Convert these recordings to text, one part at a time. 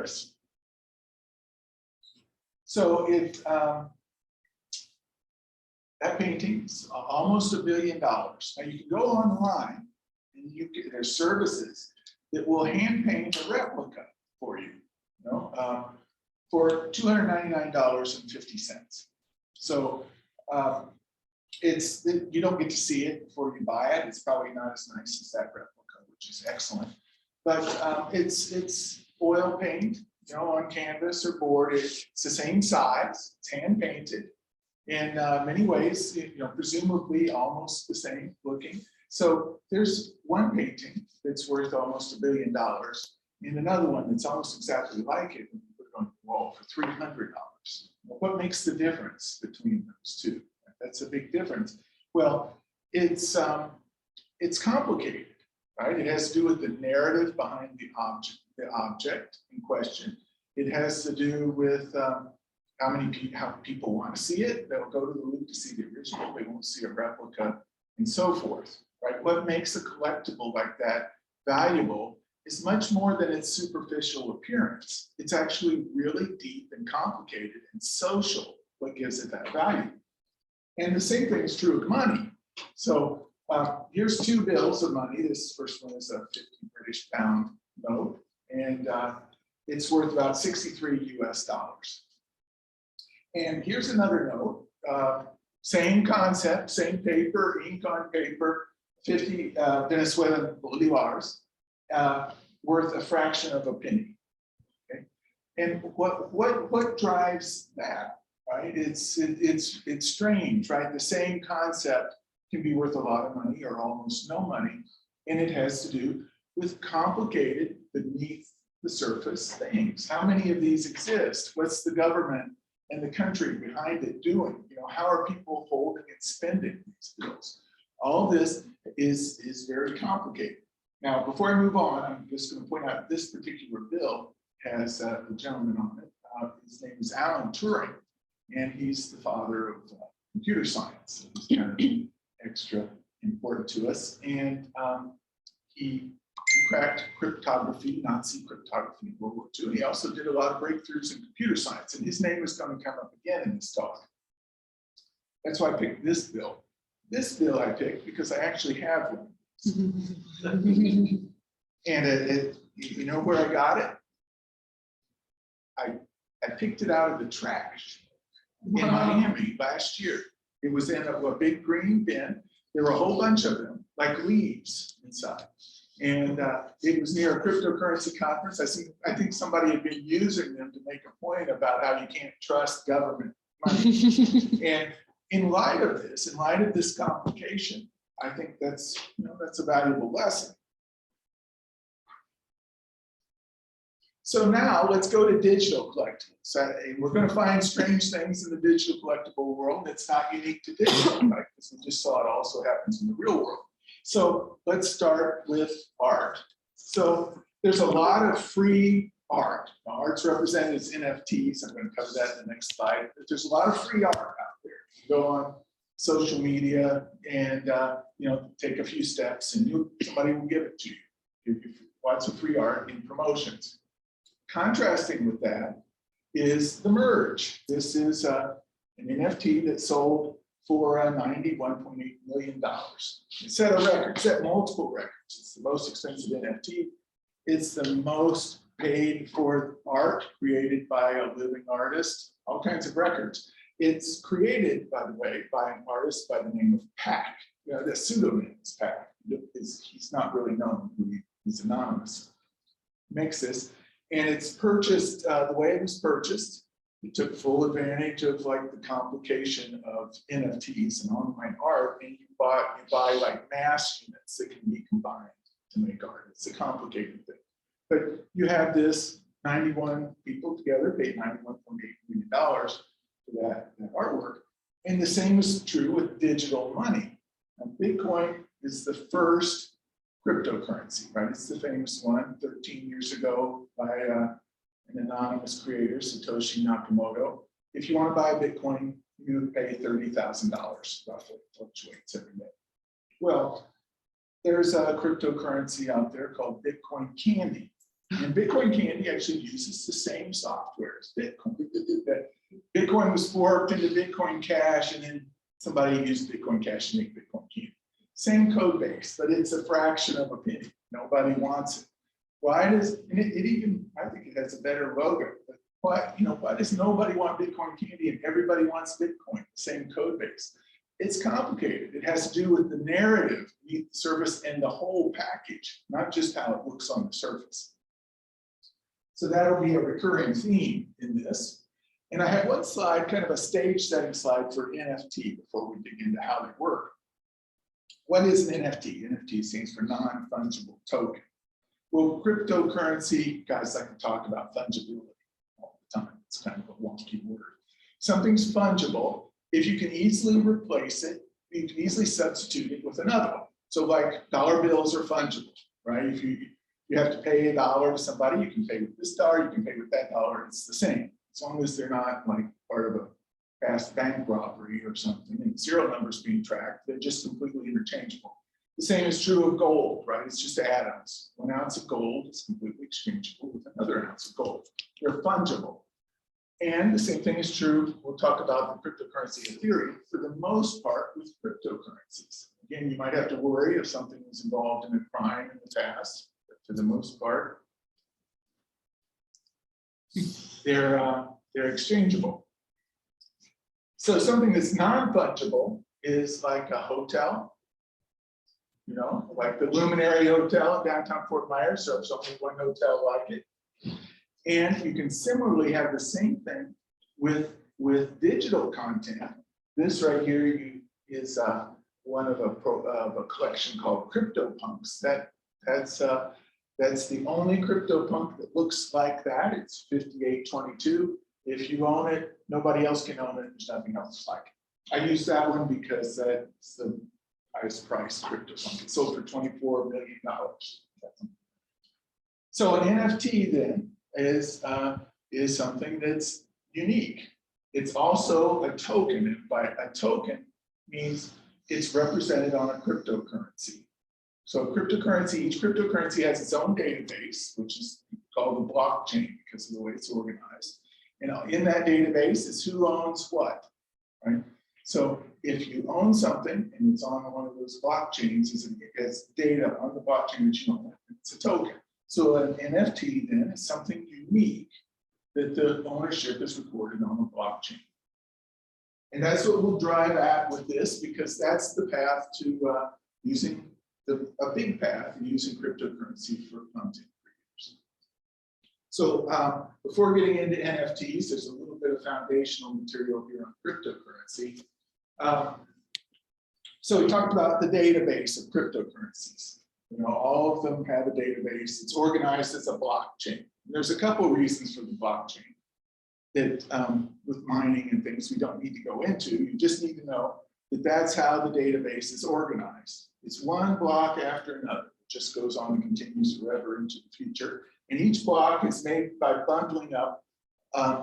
Chris. So that painting's almost $1 billion. Now you can go online and there's services that will hand paint a replica for you, for $299.50. So you don't get to see it before you buy it. It's probably not as nice as that replica, which is excellent. But it's oil paint, on canvas or board. It's the same size. It's hand painted. In many ways, presumably almost the same looking. So there's one painting that's worth almost $1 billion, and another one that's almost exactly like it when you put it on the wall for $300. What makes the difference between those two? That's a big difference. Well, it's complicated, right? It has to do with the narrative behind the object in question. It has to do with how people want to see it. They'll go to the loop to see the original. They won't see a replica, and so forth. Right? What makes a collectible like that valuable is much more than its superficial appearance. It's actually really deep and complicated and social. What gives it that value? And the same thing is true of money. So here's two bills of money. This first one is a 50 British pound note, and it's worth about 63 US dollars. And here's another note, same concept, same paper, ink on paper, 50 Venezuelan bolivars, worth a fraction of a penny. Okay, and what drives that? Right, it's strange, right? The same concept can be worth a lot of money or almost no money, and it has to do with complicated beneath the surface things. How many of these exist? What's the government and the country behind it doing? How are people holding and spending these bills? All this is very complicated. Now, before I move on, I'm just going to point out this particular bill has a gentleman on it. His name is Alan Turing, and he's the father of computer science. So he's kind of extra important to us. And he cracked cryptography, Nazi cryptography in World War II. And he also did a lot of breakthroughs in computer science. And his name is going to come up again in this talk. That's why I picked this bill. This bill I picked because I actually have one. And you know where I got it? I picked it out of the trash in Miami last year. It was in a big green bin. There were a whole bunch of them, like leaves inside. And it was near a cryptocurrency conference. I think somebody had been using them to make a point about how you can't trust government money. And in light of this complication, I think that's a valuable lesson. So now let's go to digital collectibles. We're going to find strange things in the digital collectible world that's not unique to digital, right? Because we just saw it also happens in the real world. So let's start with art. So there's a lot of free art. Now, art's represented as NFTs. I'm going to cover that in the next slide. But there's a lot of free art out there. You go on social media and take a few steps, and somebody will give it to you. Give you lots of free art in promotions. Contrasting with that is the merge. This is an NFT that sold for $91.8 million. It set a record, set multiple records. It's the most expensive NFT. It's the most paid for art created by a living artist, all kinds of records. It's created, by the way, by an artist by the name of Pak. The pseudonym is Pak. He's not really known. He's anonymous. Makes this. And it's purchased, the way it was purchased, it took full advantage of the complication of NFTs and online art, and you buy like mass units that can be combined to make art. It's a complicated thing. But you have this 91 people together, paid $91.8 million for that artwork. And the same is true with digital money. Now, Bitcoin is the first cryptocurrency, right? It's the famous one 13 years ago by an anonymous creator, Satoshi Nakamoto. If you want to buy Bitcoin, you pay $30,000 roughly, fluctuates every day. Well, there's a cryptocurrency out there called Bitcoin Candy. And Bitcoin Candy actually uses the same software as Bitcoin. Bitcoin was forked into Bitcoin Cash, and then somebody used Bitcoin Cash to make Bitcoin Candy. Same code base, but it's a fraction of a penny. Nobody wants it. Why does, and it even, I think it has a better logo, but why does nobody want Bitcoin Candy and everybody wants Bitcoin, same code base? It's complicated. It has to do with the narrative, the service, and the whole package, not just how it looks on the surface. So that'll be a recurring theme in this. And I have one slide, kind of a stage setting slide for NFT before we dig into how they work. What is an NFT? NFT stands for non-fungible token. Well, cryptocurrency, guys like to talk about fungibility all the time. It's kind of a wonky word. Something's fungible if you can easily replace it, you can easily substitute it with another one. So like dollar bills are fungible, right? If you have to pay $1 to somebody, you can pay with this dollar, you can pay with that dollar, it's the same. As long as they're not like part of a fast bank robbery or something and serial numbers being tracked, they're just completely interchangeable. The same is true of gold, right? It's just atoms. 1 ounce of gold is completely exchangeable with another ounce of gold. They're fungible. And the same thing is true, we'll talk about the cryptocurrency Ethereum, for the most part with cryptocurrencies. Again, you might have to worry if something was involved in a crime in the past, but for the most part, they're exchangeable. So something that's non-fungible is like a hotel, like the Luminary Hotel in downtown Fort Myers, so there's only one hotel like it. And you can similarly have the same thing with digital content. This right here is one of a collection called CryptoPunks. That's the only CryptoPunk that looks like that. It's 5822. If you own it, nobody else can own it. There's nothing else like it. I use that one because that's the highest price CryptoPunk. It sold for $24 million. So an NFT then is something that's unique. It's also a token. And by a token means it's represented on a cryptocurrency. So cryptocurrency, each cryptocurrency has its own database, which is called the blockchain because of the way it's organized. And in that database is who owns what, right? So if you own something and it's on one of those blockchains, it's data on the blockchain that you own, it's a token. So an NFT then is something unique that the ownership is recorded on the blockchain. And that's what we'll drive at with this, because that's the path to using a big path in using cryptocurrency for content creators. So before getting into NFTs, there's a little bit of foundational material here on cryptocurrency. So we talked about the database of cryptocurrencies. All of them have a database. It's organized as a blockchain. And there's a couple of reasons for the blockchain that with mining and things we don't need to go into. You just need to know that that's how the database is organized. It's one block after another. It just goes on and continues forever into the future. And each block is made by bundling up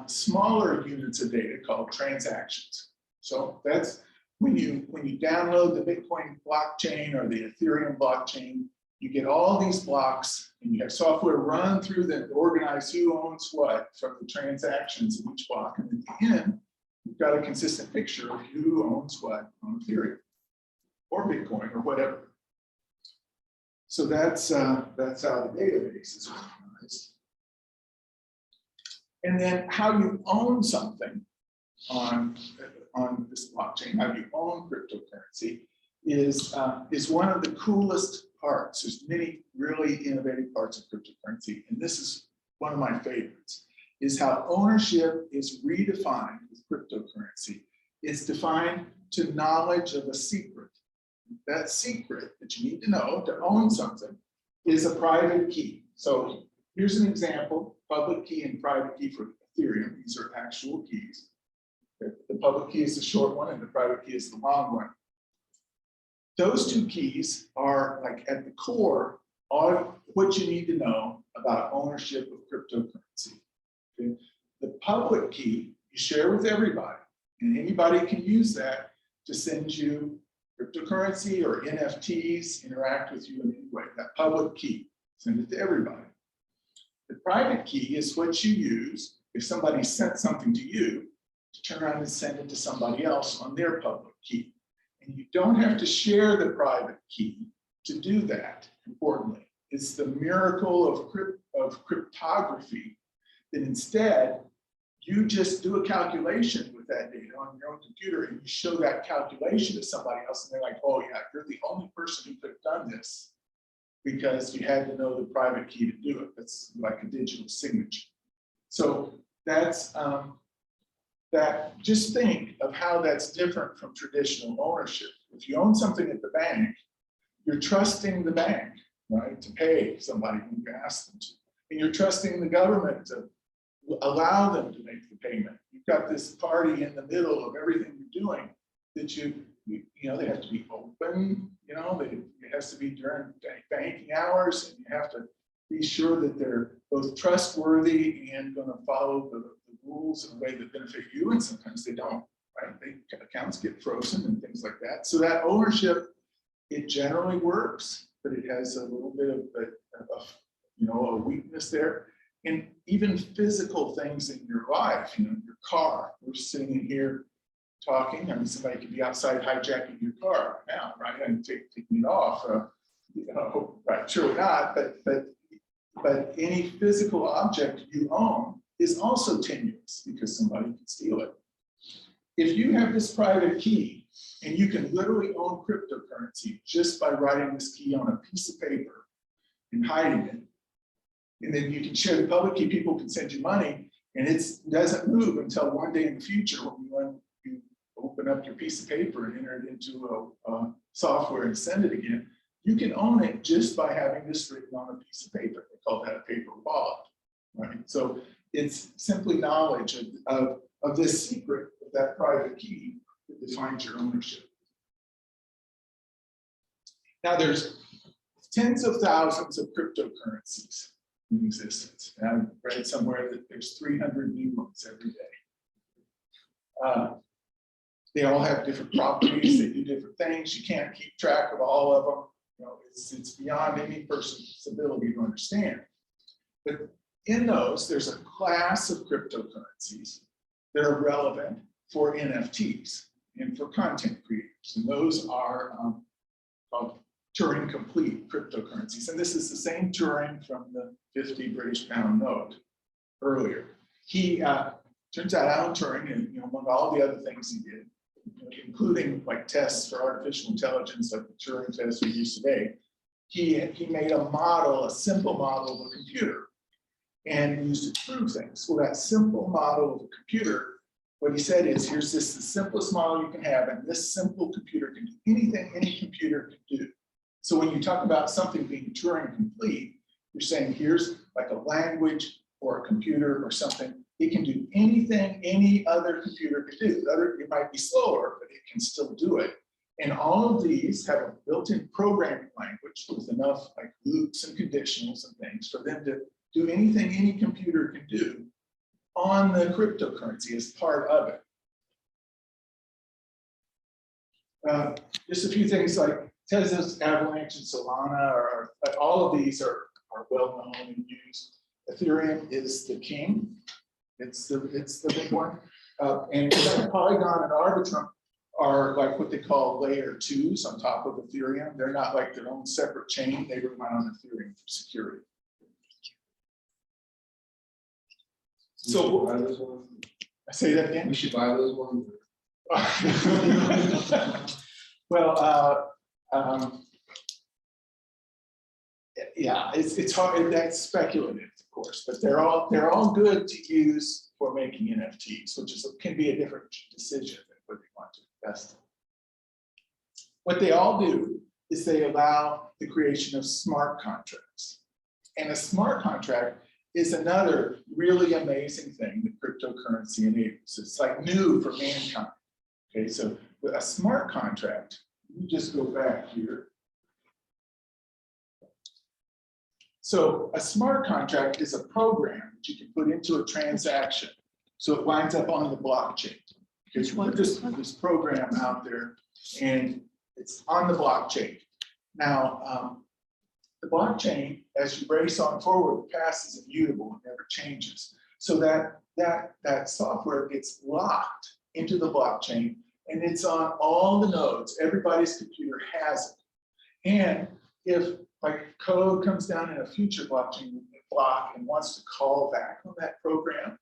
smaller units of data called transactions. So that's when you download the Bitcoin blockchain or the Ethereum blockchain, you get all these blocks and you have software run through them to organize who owns what from the transactions in each block. And at the end, you've got a consistent picture of who owns what on Ethereum or Bitcoin or whatever. So that's how the database is organized. And then how you own something on this blockchain, how you own cryptocurrency is one of the coolest parts. There's many really innovative parts of cryptocurrency, and this is one of my favorites, is how ownership is redefined with cryptocurrency. It's defined to knowledge of a secret. That secret that you need to know to own something is a private key. So here's an example, public key and private key for Ethereum. These are actual keys. The public key is the short one and the private key is the long one. Those two keys are like at the core of what you need to know about ownership of cryptocurrency. Okay? The public key you share with everybody, and anybody can use that to send you cryptocurrency or NFTs, interact with you in any way. That public key, send it to everybody. The private key is what you use if somebody sent something to you to turn around and send it to somebody else on their public key. And you don't have to share the private key to do that, importantly. It's the miracle of cryptography that instead you just do a calculation with that data on your own computer and you show that calculation to somebody else and they're like, oh yeah, you're the only person who could have done this because you had to know the private key to do it. That's like a digital signature. So that's that. Just think of how that's different from traditional ownership. If you own something at the bank, you're trusting the bank, right, to pay somebody when you ask them to. And you're trusting the government to allow them to make the payment. You've got this party in the middle of everything you're doing that you know, they have to be open, you know, it has to be during banking hours, and you have to be sure that they're both trustworthy and going to follow the rules in a way that benefit you, and sometimes they don't, right? Accounts get frozen and things like that. So that ownership, it generally works, but it has a little bit of you know, a weakness there. And even physical things in your life, you know, your car. We're sitting in here talking. I mean, somebody could be outside hijacking your car now, right, and taking it off. You know, right? Sure not. But any physical object you own is also tenuous because somebody can steal it. If you have this private key, and you can literally own cryptocurrency just by writing this key on a piece of paper and hiding it, and then you can share the public key, people can send you money, and it doesn't move until one day in the future when you open up your piece of paper and enter it into a software and send it again. You can own it just by having this written on a piece of paper. They call that a paper wallet, right? So it's simply knowledge of this secret of that private key that defines your ownership. Now there's tens of thousands of cryptocurrencies in existence. And I've read somewhere that there's 300 new ones every day. They all have different properties, they do different things. You can't keep track of all of them. You know, it's beyond any person's ability to understand. But in those, there's a class of cryptocurrencies that are relevant for NFTs and for content creators. And those are called Turing complete cryptocurrencies. And this is the same Turing from the 50 British pound note earlier. He turns out Alan Turing, and you know, among all the other things he did, including like tests for artificial intelligence like the Turing test we use today, he made a model, a simple model of a computer, and used it to prove things. Well, that simple model of a computer, what he said is, here's the simplest model you can have, and this simple computer can do anything any computer can do. So when you talk about something being Turing complete, you're saying here's like a language or a computer or something. It can do anything any other computer can do. It might be slower, but it can still do it. And all of these have a built-in programming language with enough like loops and conditionals and things for them to do anything any computer can do on the cryptocurrency as part of it. Just a few things like Tesla's Avalanche and Solana, all of these are well known and used. Ethereum is the king. It's the big one. And Polygon and Arbitrum are like what they call layer 2s on top of Ethereum. They're not like their own separate chain. They rely on Ethereum for security. So I say that again. We should buy those ones. Well, yeah, it's hard. That's speculative, of course, but they're all good to use for making NFTs, which can be a different decision than what they want to invest in. What they all do is they allow the creation of smart contracts, and a smart contract is another really amazing thing that cryptocurrency enables. It's like new for mankind. Okay, so with a smart contract, you just go back here. So a smart contract is a program that you can put into a transaction, so it winds up on the blockchain. Because you put this program out there, and it's on the blockchain. Now, the blockchain, as you race on forward, the past is immutable, it never changes. So that software gets locked into the blockchain, and it's on all the nodes. Everybody's computer has it. And if like code comes down in a future blockchain block and wants to call back on that program,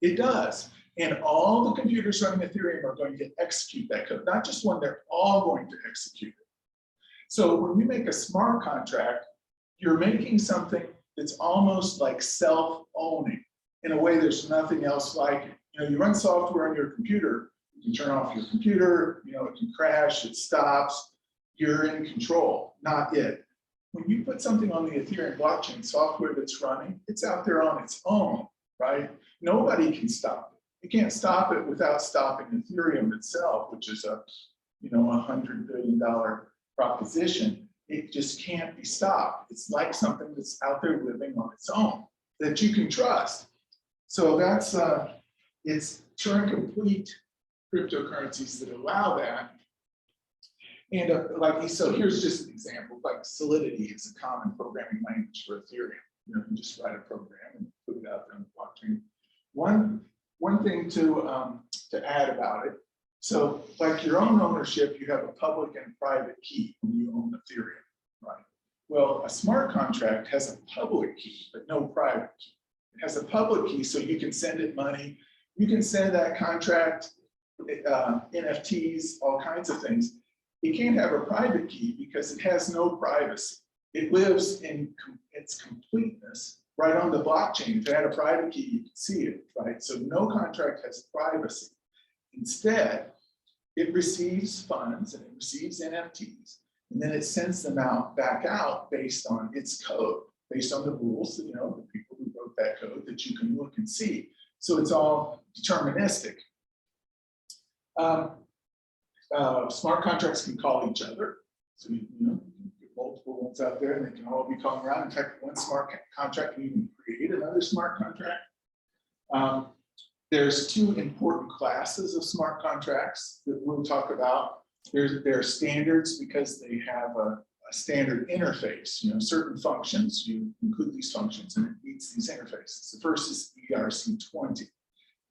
it does. And all the computers running Ethereum are going to execute that code. Not just one, they're all going to execute it. So when you make a smart contract, you're making something that's almost like self-owning. In a way, there's nothing else like it. You know, you run software on your computer, you can turn off your computer, you know, it can crash, it stops, you're in control, not it. When you put something on the Ethereum blockchain, software that's running, it's out there on its own, right? Nobody can stop it. You can't stop it without stopping Ethereum itself, which is a, you know, $100 billion proposition. It just can't be stopped. It's like something that's out there living on its own that you can trust. So that's, it's Turing complete cryptocurrencies that allow that. And so here's just an example, like Solidity is a common programming language for Ethereum. You know, you just write a program and put it out there on the blockchain. One thing to add about it, so like your own ownership, you have a public and private key when you own Ethereum, right? Well, a smart contract has a public key, but no private key. It has a public key, so you can send it money. You can send that contract, NFTs, all kinds of things. It can't have a private key because it has no privacy. It lives in its completeness right on the blockchain. If it had a private key, you could see it, right? So no contract has privacy. Instead, it receives funds and it receives NFTs, and then it sends them back out based on its code, based on the rules, you know, the people who wrote that code that you can look and see. So it's all deterministic. Smart contracts can call each other. So, you know, get multiple ones out there and they can all be calling around. In fact, one smart contract can even create another smart contract. There's two important classes of smart contracts that we'll talk about. There are standards because they have a standard interface. You know, certain functions, you include these functions and it meets these interfaces. The first is ERC20.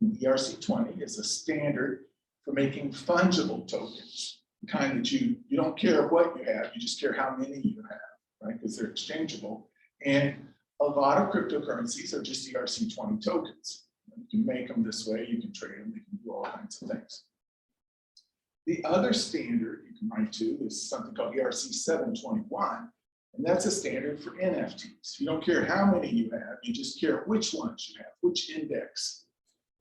And ERC20 is a standard for making fungible tokens, the kind that you don't care what you have, you just care how many you have, right? Because they're exchangeable. And a lot of cryptocurrencies are just ERC20 tokens. You can make them this way, you can trade them, you can do all kinds of things. The other standard you can write to is something called ERC721, and that's a standard for NFTs. You don't care how many you have, you just care which ones you have, which index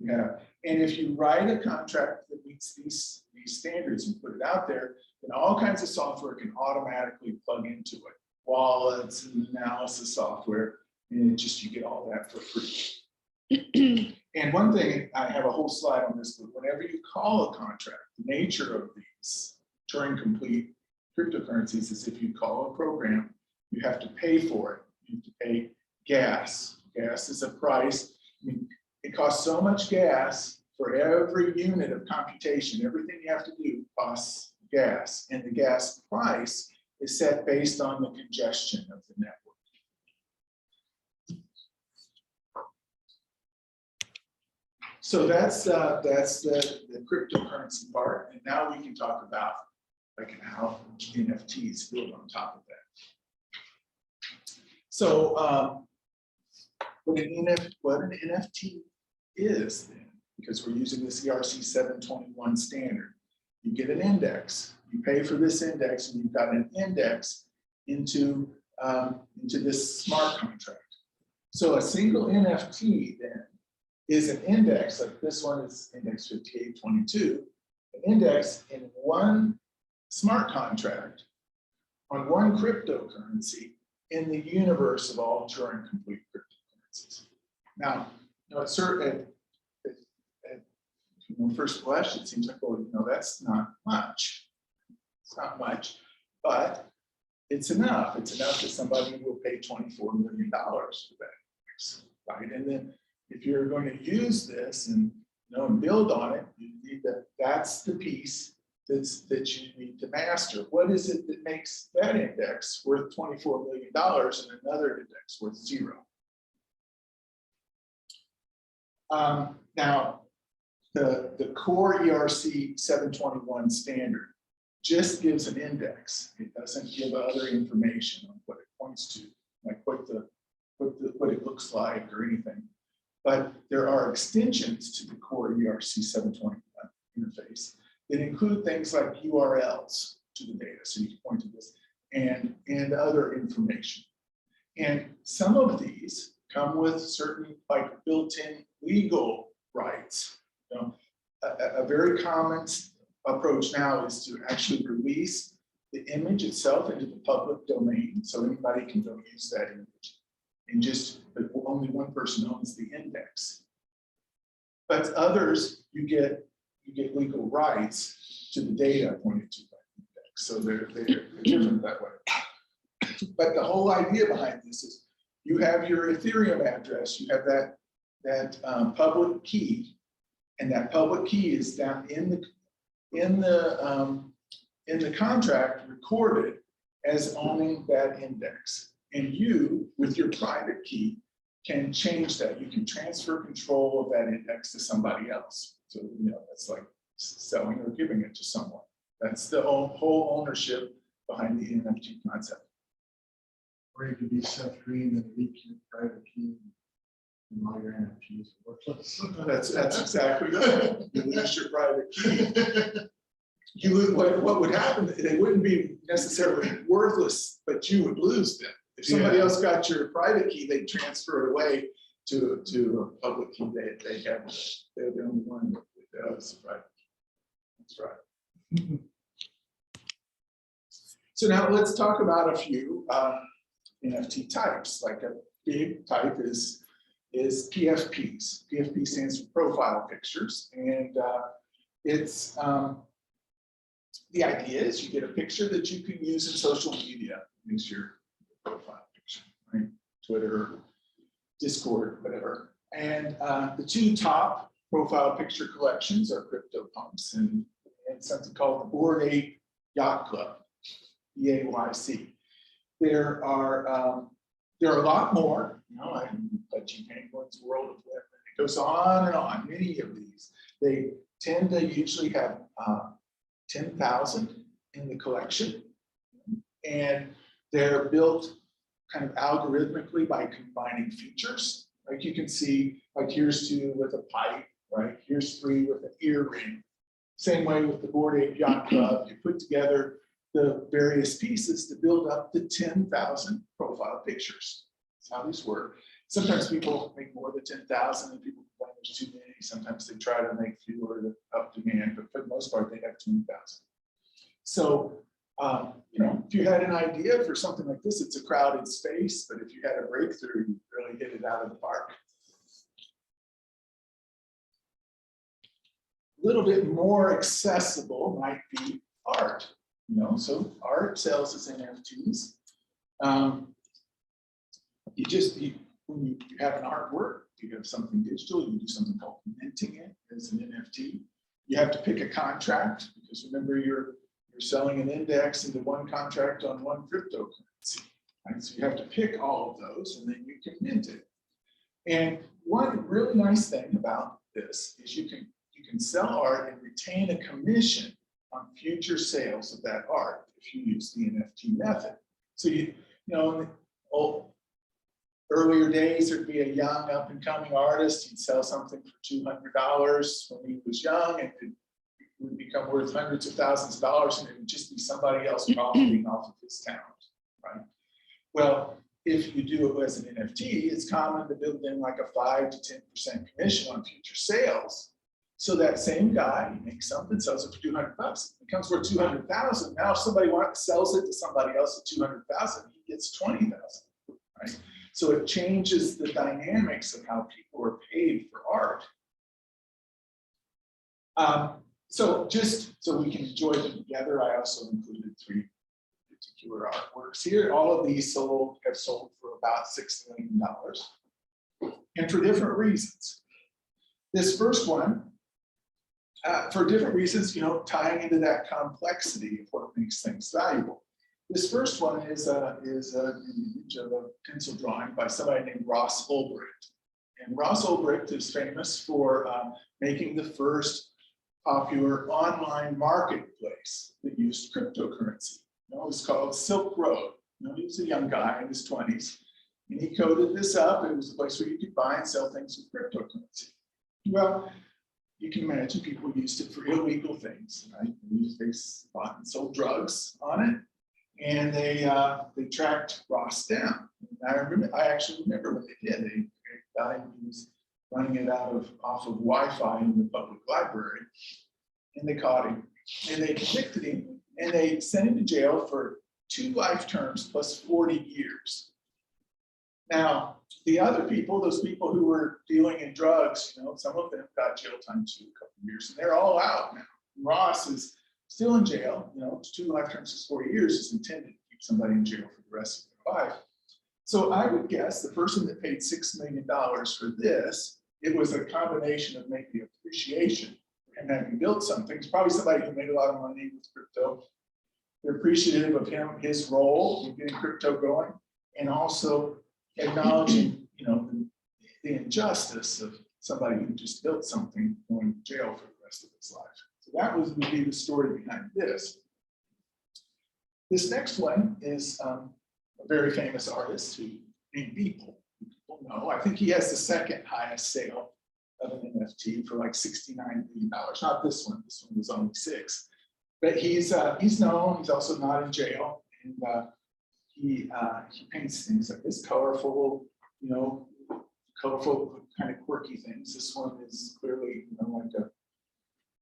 you have. And if you write a contract that meets these standards and put it out there, then all kinds of software can automatically plug into it. Wallets and analysis software, and you get all that for free. And one thing, I have a whole slide on this, but whenever you call a contract, the nature of these Turing complete cryptocurrencies is if you call a program, you have to pay for it. You have to pay gas. Gas is a price. I mean, it costs so much gas for every unit of computation. Everything you have to do costs gas, and the gas price is set based on the congestion of the network. So that's the cryptocurrency part, and now we can talk about like how NFTs build on top of that. So what an NFT is then, because we're using this ERC 721 standard, you get an index, you pay for this index, and you've got an index into this smart contract. So a single NFT then is an index, like this one is index 5822, an index in one smart contract on one cryptocurrency in the universe of all Turing complete cryptocurrencies. Now, at first blush, it seems like, well, that's not much. It's not much, but it's enough. It's enough that somebody will pay $24 million for that, right? And then if you're going to use this and and build on it, you need that's the piece that you need to master. What is it that makes that index worth $24 million and another index worth 0? Now, the core ERC 721 standard just gives an index. It doesn't give other information on what it points to, like what it looks like or anything. But there are extensions to the core ERC 721 interface that include things like URLs to the data, so you can point to this, and other information. And some of these come with certain like built-in legal rights. You know, a very common approach now is to actually release the image itself into the public domain, so anybody can go use that image. And just only one person owns the index. But others, you get legal rights to the data pointed to by the index. So they're different that way. But the whole idea behind this is you have your Ethereum address, you have that public key, and that public key is down in the contract recorded as owning that index. And you, with your private key, can change that. You can transfer control of that index to somebody else. So, you know, that's like selling or giving it to someone. That's the whole ownership behind the NFT concept. Or you could be Seth Green and leak your private key and all your NFTs are worthless. That's exactly right. You lose your private key. You lose, what would happen? They wouldn't be necessarily worthless, but you would lose them. If somebody else got your private key, they'd transfer it away to a public key. They're the only one that owns the private key. That's right. So now let's talk about a few NFT types. Like a big type is PFPs. PFP stands for profile pictures, and it's the idea is you get a picture that you can use in social media. Use your profile picture, right? Twitter, Discord, whatever. And the two top profile picture collections are CryptoPunks and something called the Bored Ape Yacht Club, EAYC. There are a lot more, you know, like Pudgy Penguins, World of Web. It goes on and on. Many of these, they tend to usually have 10,000 in the collection, and they're built kind of algorithmically by combining features. Like you can see, like here's 2 with a pipe, right? Here's 3 with an earring. Same way with the Bored Ape Yacht Club. You put together the various pieces to build up to 10,000 profile pictures. That's how these work. Sometimes people make more than 10,000 and people complain there's too many. Sometimes they try to make fewer to up demand, but for the most part, they have 20,000. So, you know, if you had an idea for something like this, it's a crowded space, but if you had a breakthrough, you really hit it out of the park. A little bit more accessible might be art. You know, so art sells as NFTs. When you have an artwork, you have something digital, you do something called minting it as an NFT. You have to pick a contract because remember you're selling an index into one contract on one cryptocurrency. Right? So you have to pick all of those and then you can mint it. And one really nice thing about this is you can sell art and retain a commission on future sales of that art if you use the NFT method. So you know, in the earlier days, there'd be a young up-and-coming artist. He'd sell something for $200 when he was young, and it would become worth hundreds of thousands of dollars, and it would just be somebody else profiting off of his talent, right? Well, if you do it as an NFT, it's common to build in like a 5 to 10% commission on future sales. So that same guy, he makes something, sells it for $200. It becomes worth $200,000. Now, if somebody sells it to somebody else at $200,000, he gets $20,000, right? So it changes the dynamics of how people are paid for art. So just so we can enjoy them together, I also included 3 particular artworks here. All of these have sold for about $6 million, and for different reasons. This first one for different reasons, tying into that complexity of what makes things valuable. This first one is an image of a pencil drawing by somebody named Ross Ulbricht. And Ross Ulbricht is famous for making the first popular online marketplace that used cryptocurrency. It was called Silk Road. He was a young guy in his 20s, and he coded this up. It was a place where you could buy and sell things with cryptocurrency. Well, you can imagine people used it for illegal things, right? They bought and sold drugs on it, and they tracked Ross down. And I actually remember what they did. They got him. He was running it off of Wi-Fi in the public library, and they caught him, and they convicted him, and they sent him to jail for 2 life terms plus 40 years. Now, the other people, those people who were dealing in drugs, some of them got jail time too, a couple of years, and they're all out now. Ross is still in jail. 2 life terms plus 40 years is intended to keep somebody in jail for the rest of their life. So I would guess the person that paid $6 million for this, it was a combination of maybe appreciation and having built something. It's probably somebody who made a lot of money with crypto. They're appreciative of his role in getting crypto going, and also acknowledging, the injustice of somebody who just built something going to jail for the rest of his life. So that would be the story behind this. This next one is a very famous artist named Beeple. People know. I think he has the second highest sale of an NFT for like $69 million. Not this one. This one was only 6. But he's known. He's also not in jail, and he paints things like this, colorful, kind of quirky things. This one is clearly, like a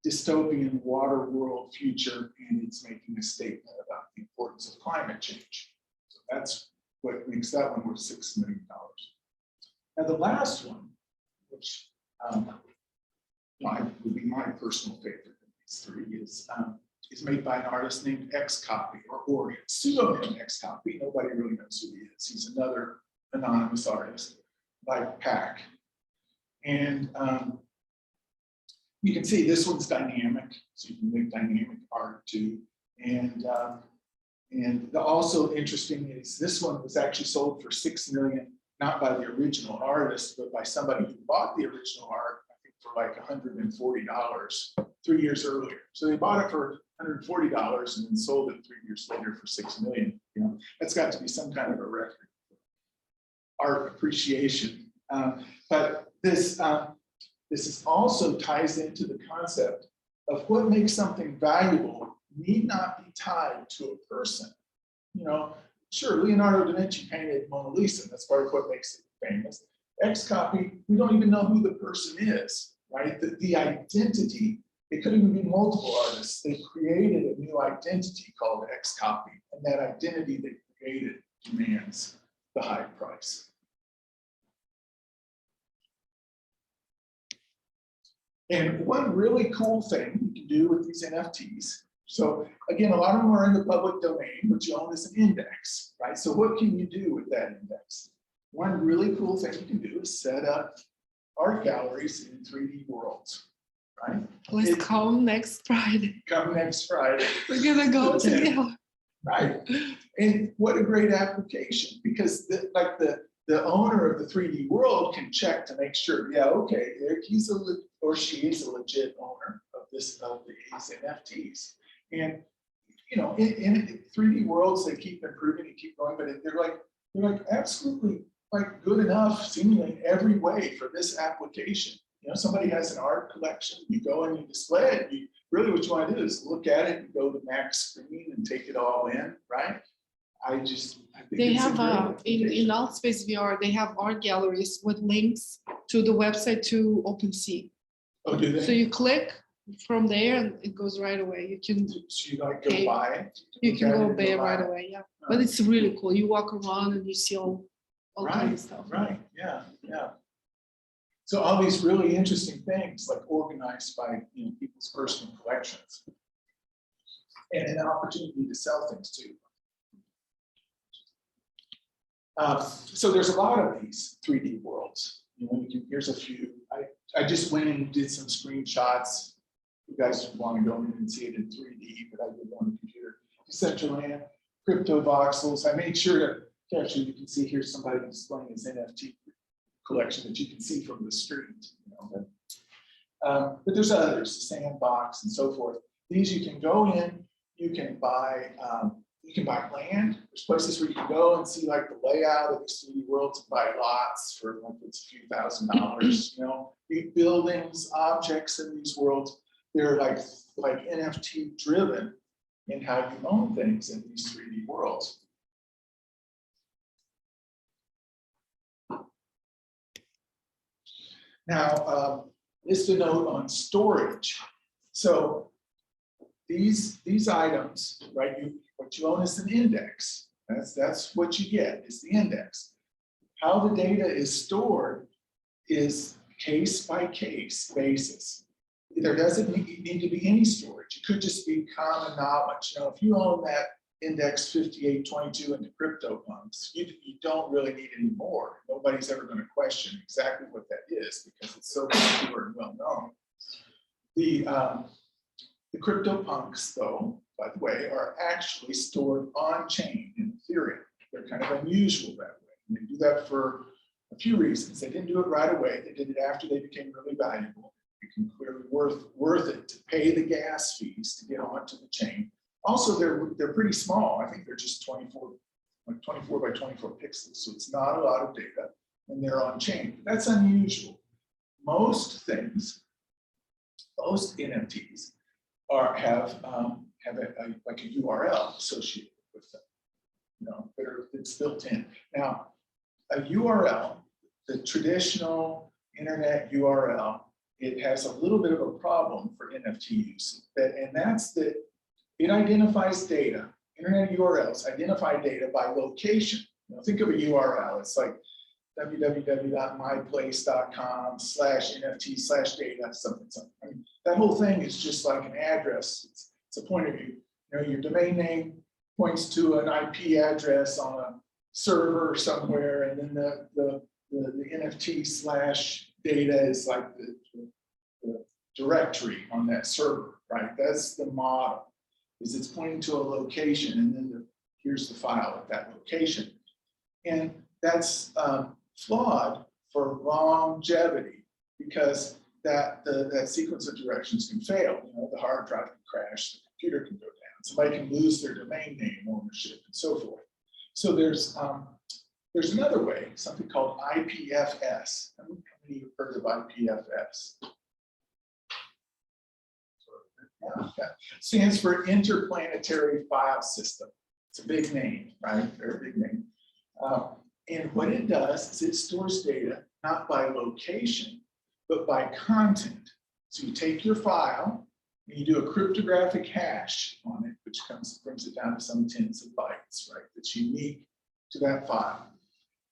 dystopian water world future, and it's making a statement about the importance of climate change. So that's what makes that one worth $6 million. Now the last one, which would be my personal favorite of these 3, is made by an artist named Xcopy, or pseudonym Xcopy. Nobody really knows who he is. He's another anonymous artist by PAC. And you can see this one's dynamic, so you can make dynamic art too. And also interesting is this one was actually sold for $6 million, not by the original artist, but by somebody who bought the original art, I think for like $140 3 years earlier. So they bought it for $140 and then sold it 3 years later for $6 million. That's got to be some kind of a record for art appreciation. But this is also ties into the concept of what makes something valuable need not be tied to a person. Sure, Leonardo da Vinci painted Mona Lisa. That's part of what makes it famous. Xcopy, we don't even know who the person is, right? The identity. It could even be multiple artists. They created a new identity called Xcopy, and that identity they created demands the high price. And one really cool thing you can do with these NFTs. So again, a lot of them are in the public domain, but you own as an index, right? So what can you do with that index? One really cool thing you can do is set up art galleries in 3D worlds. Right? Let's come next Friday. Come next Friday. We're gonna go together. Right. And what a great application, because the owner of the 3D world can check to make sure, yeah, okay, he's or she is a legit owner of these NFTs. And in 3D worlds, they keep improving and keep growing, but they're like absolutely like good enough, seemingly in every way for this application. Somebody has an art collection, you go and you display it. Really what you want to do is look at it and go to max screen and take it all in, right? I think they have in Altspace VR, they have art galleries with links to the website to OpenSea. Oh, do they? So you click from there and it goes right away. You can So you like go buy it? You can go buy it right away, yeah. But it's really cool. You walk around and you see all kinds of stuff. Right, yeah. So all these really interesting things, like organized by people's personal collections, and an opportunity to sell things too. So there's a lot of these 3D worlds. Here's a few. I just went and did some screenshots you guys want to go in and see it in 3D, but I did it on the computer. Decentraland, crypto voxels. I made sure to capture, you can see here somebody displaying his NFT collection that you can see from the street. You know, but there's others, the Sandbox and so forth. These you can go in, you can buy land. There's places where you can go and see like the layout of these 3D worlds and buy lots for like it's a few $1,000s. You know, big buildings, objects in these worlds. They're like NFT driven in how you own things in these 3D worlds. Now, just a note on storage. So these items, right? What you own is an index. That's what you get, is the index. How the data is stored is case by case basis. There doesn't need to be any storage. It could just be common knowledge. You know, if you own that index 5822 into CryptoPunks, you don't really need any more. Nobody's ever going to question exactly what that is because it's so secure and well known. The CryptoPunks, though, by the way, are actually stored on chain in Ethereum. They're kind of unusual that way. And they do that for a few reasons. They didn't do it right away. They did it after they became really valuable. It can clearly worth it to pay the gas fees to get onto the chain. Also, they're pretty small. I think they're just 24 by 24 pixels. So it's not a lot of data, and they're on chain. That's unusual. Most things, most NFTs have like a URL associated with them. You know, it's built in. Now, a URL, the traditional internet URL, it has a little bit of a problem for NFT use, and that's that it identifies data. Internet URLs identify data by location. You know, think of a URL. It's like www.myplace.com/NFT/data something. I mean, that whole thing is just like an address. It's a point of view. You know, your domain name points to an IP address on a server somewhere, and then the NFT/data is like the directory on that server, right? That's the model. Is it's pointing to a location, and then here's the file at that location. And that's flawed for longevity because that sequence of directions can fail. You know, the hard drive can crash, the computer can go down, somebody can lose their domain name ownership, and so forth. So there's another way, something called IPFS. How many of you have heard of IPFS? Yeah. Stands for Interplanetary File System. It's a big name, right? Very big name. And what it does is it stores data not by location, but by content. So you take your file and you do a cryptographic hash on it, which brings it down to some tens of bytes, right? That's unique to that file.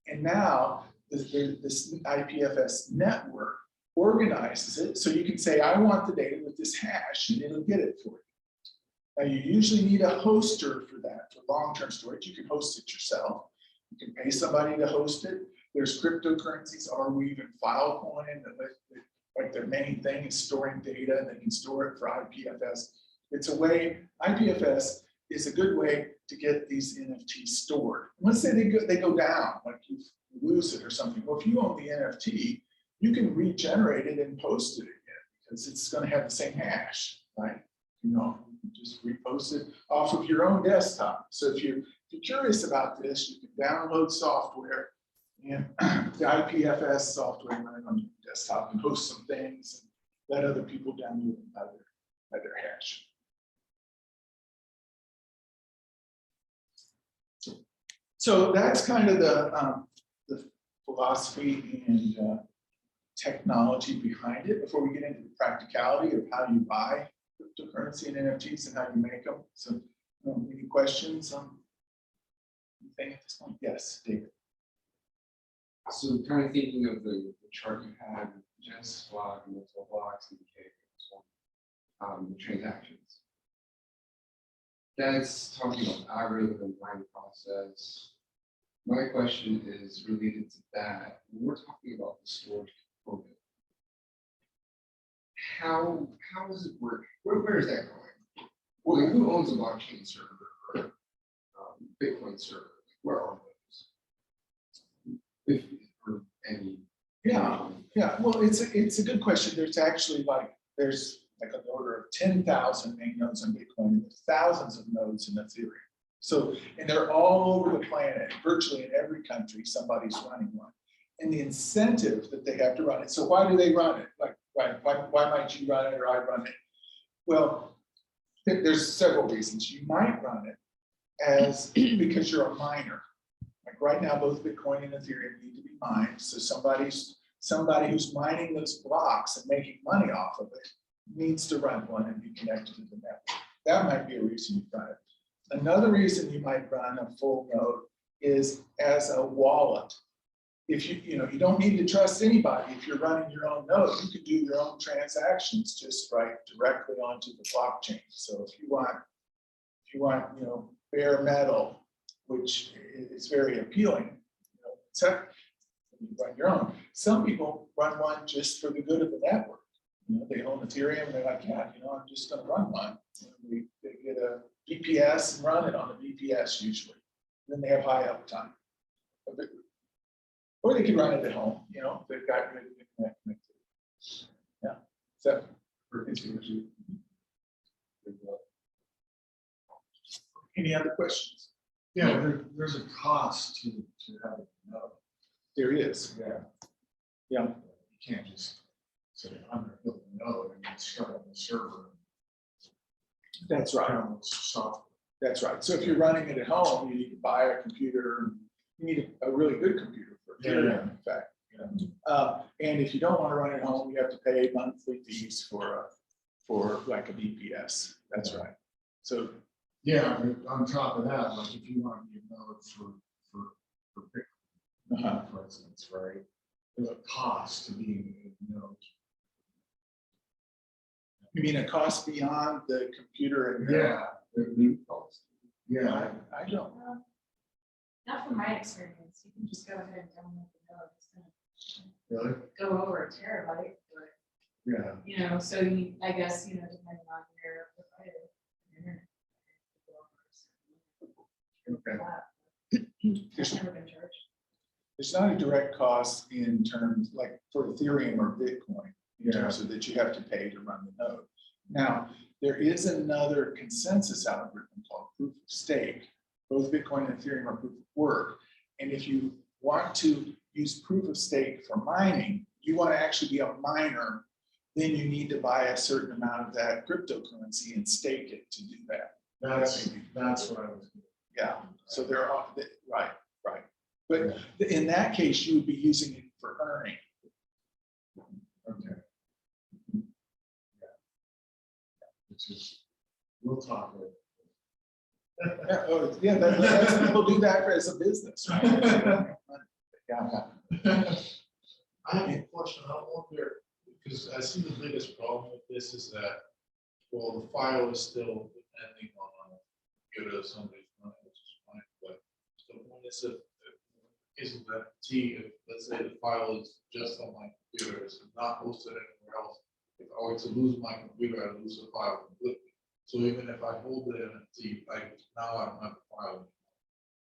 And now this IPFS network organizes it so you can say, I want the data with this hash, and it'll get it for you. Now, you usually need a hoster for that, for long-term storage. You can host it yourself. You can pay somebody to host it. There's cryptocurrencies, Arweave and Filecoin, like their main thing is storing data, and they can store it for IPFS. It's a way, IPFS is a good way to get these NFTs stored. Let's say they go down, like you lose it or something. Well, if you own the NFT, you can regenerate it and post it again because it's going to have the same hash, right? You know, you just repost it off of your own desktop. So if you're curious about this, you can download software and the IPFS software running on your desktop and host some things and let other people download them by their hash. So that's kind of the philosophy and technology behind it before we get into the practicality of how you buy cryptocurrency and NFTs and how you make them. So any questions on anything at this point? Yes, David. So kind of thinking of the chart you had, just block, multiple blocks, and the transactions. That's talking about algorithm, line process. My question is related to that. When we're talking about the storage component, how does it work? Where is that going? Well, who owns a blockchain server or Bitcoin server? Where are those? If or any. Yeah. Well, it's a good question. There's actually there's like an order of 10,000 main nodes on Bitcoin, and there's thousands of nodes in Ethereum. So, and they're all over the planet, virtually in every country, somebody's running one. And the incentive that they have to run it. So why do they run it? Like, why might you run it or I run it? Well, there's several reasons. You might run it as because you're a miner. Like right now, both Bitcoin and Ethereum need to be mined. So somebody who's mining those blocks and making money off of it needs to run one and be connected to the network. That might be a reason you run it. Another reason you might run a full node is as a wallet. If you don't need to trust anybody. If you're running your own node, you can do your own transactions just right directly onto the blockchain. So if you want bare metal, which is very appealing, except you run your own. Some people run one just for the good of the network. They own Ethereum, and they're like, yeah, I'm just going to run one. They get a VPS and run it on the VPS usually. Then they have high uptime. Or they can run it at home, they've got good connectivity. Yeah. So any other questions? Yeah, there's a cost to have a node. There is. Yeah. Yeah. You can't just say, I'm gonna build a node and then start on the server. That's right. Download software. That's right. So if you're running it at home, you need to buy a computer. You need a really good computer for Ethereum, in fact. And if you don't want to run it at home, you have to pay monthly fees for like a VPS. That's right. So yeah, on top of that, like if you want to be a node for Bitcoin, for instance, right? There's a cost to being a node. you mean a cost beyond the computer and Yeah. yeah, I don't. Not from my experience, you can just go ahead and download the node, it's gonna Really? go over a terabyte, but, Yeah. so I guess, depending on your provider. Internet, Okay. I've never been charged. There's not a direct cost in terms like for Ethereum or Bitcoin in terms of that you have to pay to run the node. Now, there is another consensus algorithm called proof of stake. Both Bitcoin and Ethereum are proof of work. And if you want to use proof of stake for mining, you want to actually be a miner, then you need to buy a certain amount of that cryptocurrency and stake it to do that. That's what I was. Yeah, so they're all, right. But in that case, you would be using it for earning. Okay. Yeah. We'll talk later. Yeah, that's people do that as a business, right? Yeah. I have a question. I wonder, because I see the biggest problem with this is that, well, the file is still depending on a computer, somebody's running, which is fine, but the point is that isn't that if let's say the file is just on my computer, it's not hosted anywhere else. If I were to lose my computer, I lose the file completely. So even if I hold the NFT, now I don't have the file anymore.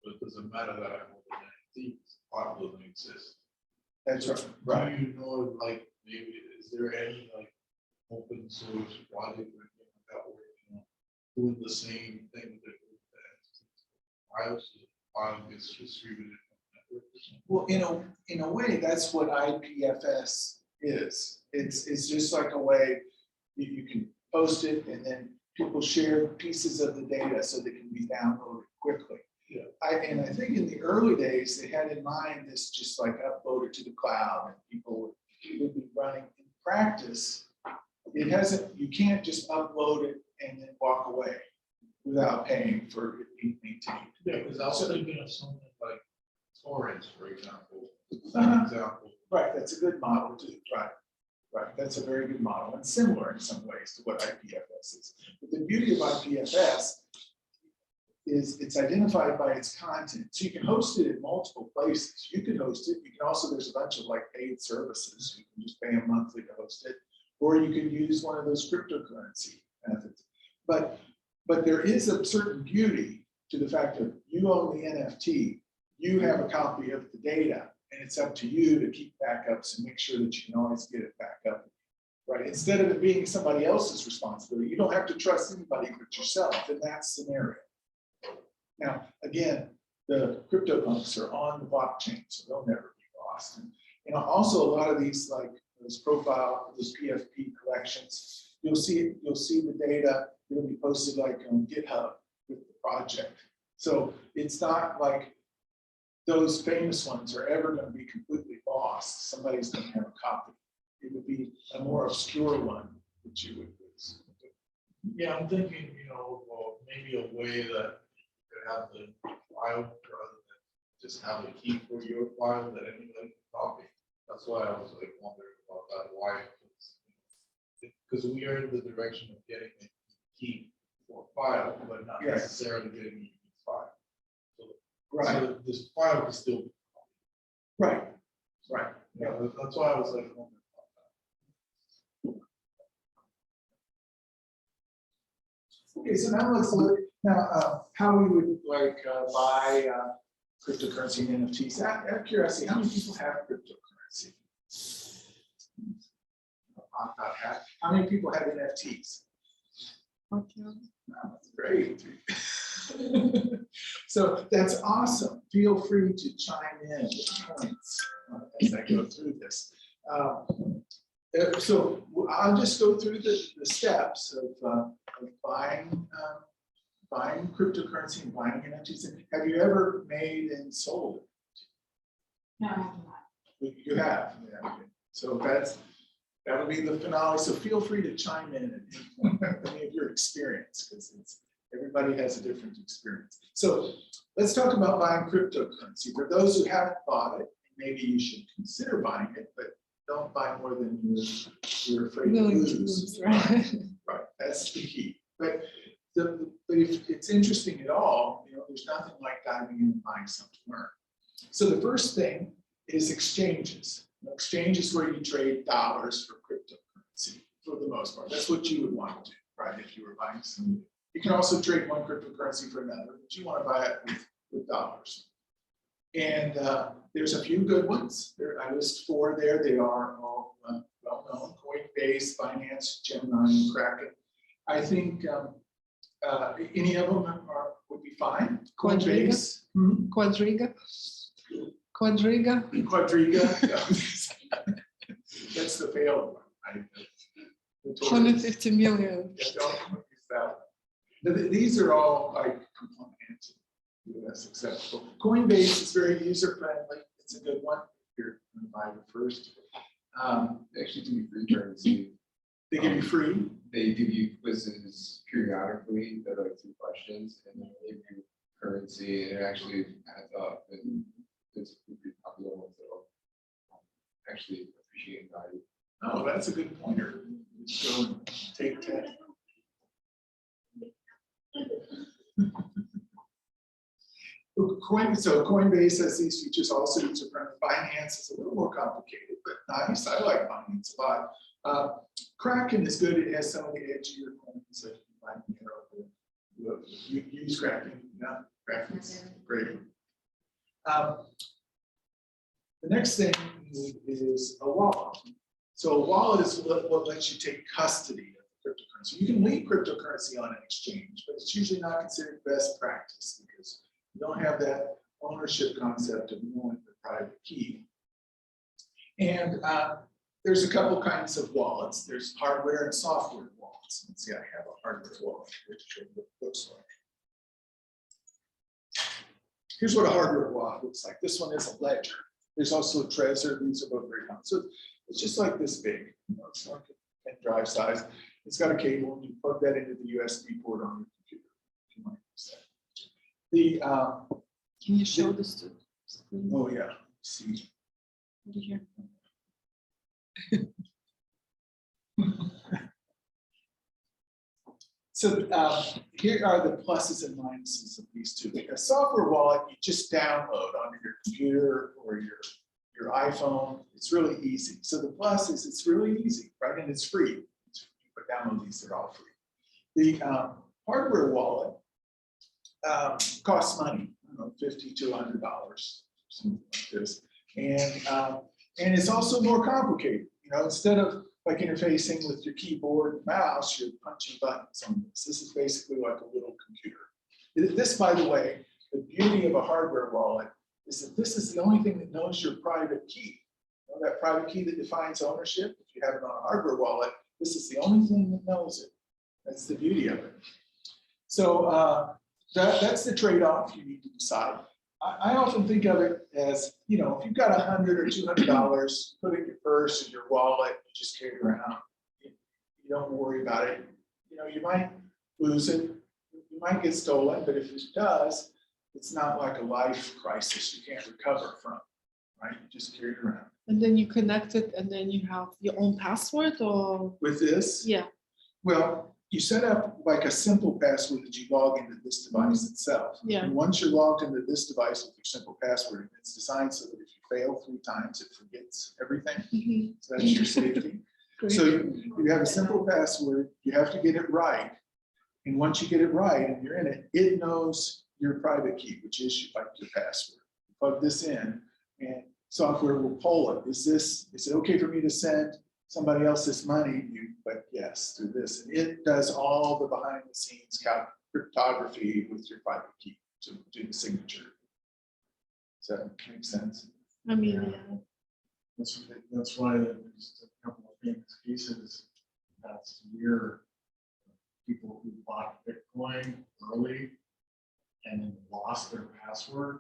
But it doesn't matter that I hold the NFT, the file doesn't exist. That's right. Do you know, maybe is there any open source project or anything like that where doing the same thing that files, the file gets distributed from the network or something? Well, in a way, that's what IPFS is. It's just like a way you can post it and then people share pieces of the data so they can be downloaded quickly. Yeah. I think in the early days, they had in mind this just like upload it to the cloud and people would be running. In practice, you can't just upload it and then walk away without paying for it being maintained. Yeah, because I was thinking of something like torrents, for example. Right, that's a good model too, right, that's a very good model and similar in some ways to what IPFS is. But the beauty of IPFS is it's identified by its content. So you can host it in multiple places. You can host it. You can also, there's a bunch of paid services. You can just pay them monthly to host it. or you could use one of those cryptocurrency methods. But there is a certain beauty to the fact that you own the NFT, you have a copy of the data, and it's up to you to keep backups and make sure that you can always get it back up. Right? Instead of it being somebody else's responsibility, you don't have to trust anybody but yourself in that scenario. Now, again, the CryptoPunks are on the blockchain, so they'll never be lost. And also a lot of these, like those PFP collections, you'll see the data. It'll be posted like on GitHub with the project. So it's not like those famous ones are ever going to be completely lost. Somebody's going to have a copy. It would be a more obscure one that you would use. Yeah, I'm thinking, well, maybe a way that you could have the file rather than just have a key for your file that anybody can copy. That's why I was like wondering about that. Why? Because we are in the direction of getting a key for a file, but not Yes. necessarily getting a unique file. Right. So this file can still be Right. Right. yeah, that's why I was like wondering Okay, so now let's look how we would like buy cryptocurrency and NFTs. Out of curiosity, how many people have cryptocurrency? About half. How many people have NFTs? Okay. Wow, that's great. So that's awesome. Feel free to chime in with points as I go through this. So I'll just go through the steps of buying cryptocurrency and buying NFTs. Have you ever made and sold No, I have not. it? You have. Yeah. So that'll be the finale. So feel free to chime in at any of your experience, because everybody has a different experience. So let's talk about buying cryptocurrency. For those who haven't bought it, maybe you should consider buying it, but don't buy more than you're afraid to Willing to lose. lose, right? Right, that's the key. But if it's interesting at all, there's nothing like diving in and buying something to learn. So the first thing is exchanges. Exchange is where you trade dollars for cryptocurrency for the most part. That's what you would want to do, right? If you were buying some. You can also trade one cryptocurrency for another, but you want to buy it with dollars. And there's a few good ones. I list 4 there. They are all well-known: Coinbase, Binance, Gemini, and Kraken. I think any of them would be fine. Coinbase, Quadriga. Quadriga. Quadriga. Yeah. That's the failed one. 150 million. Yeah, don't use that one. These are all like compliant. That's acceptable. Coinbase is very user friendly. It's a good one. You're going to buy it first. They actually give you free currency. They give you free. They give you quizzes periodically that are like 2 questions, and then they give you currency, and it actually adds up. And it's a pretty popular one, so actually appreciate value. Oh, that's a good pointer. Just go and take 10. So Coinbase has these features also. User friendly. Binance is a little more complicated, but nice. I like Binance a lot. Kraken is good. It has some of the edgier coins that you might you use Kraken. Yeah, Kraken's great. The next thing you need is a wallet. So a wallet is what lets you take custody of the cryptocurrency. You can leave cryptocurrency on an exchange, but it's usually not considered best practice because you don't have that ownership concept of knowing the private key. And there's a couple kinds of wallets. There's hardware and software wallets. Let's see, I have a hardware wallet here to show you what it looks like. Here's what a hardware wallet looks like. This one is a ledger. There's also a Trezor. These are both very common. So it's just like this big. It's like a pen drive size. It's got a cable, and you plug that into the USB port on your computer. If you want to use that. Can you show this to screen? Oh yeah. See. Over here. So here are the pluses and minuses of these two. A software wallet you just download onto your computer or your your iPhone. It's really easy. So the plus is it's really easy, right? And it's free. But download these, they're all free. The hardware wallet costs money, I don't know, $50 to $100, something like this. And it's also more complicated. You know, instead of like interfacing with your keyboard and mouse, you're punching buttons on this. This is basically like a little computer. This, by the way, the beauty of a hardware wallet is that this is the only thing that knows your private key. You know, that private key that defines ownership, if you have it on a hardware wallet, this is the only thing that knows it. That's the beauty of it. So that's the trade-off you need to decide. I often think of it as, you know, if you've got $100 or $200, put it in your purse or your wallet, you just carry it around. You don't worry about it. You know, you might lose it, you might get stolen, but if it does, it's not like a life crisis you can't recover from, right? You just carry it around. And then you connect it and then you have your own password or? With this, Yeah. well, you set up like a simple password that you log into this device itself. Yeah. And once you're logged into this device with your simple password, it's designed so that if you fail 3 times, it forgets everything. Mhm. So that's your safety. Great. So you have a simple password, you have to get it right. And once you get it right and you're in it, it knows your private key, which is like your password. You plug this in and software will poll it. Is it okay for me to send somebody else this money? You click yes through this. And it does all the behind the scenes cryptography with your private key to do the signature. Does that make sense? I mean, Yeah. yeah. That's why there's a couple of famous cases last year. People who bought Bitcoin early and then lost their password.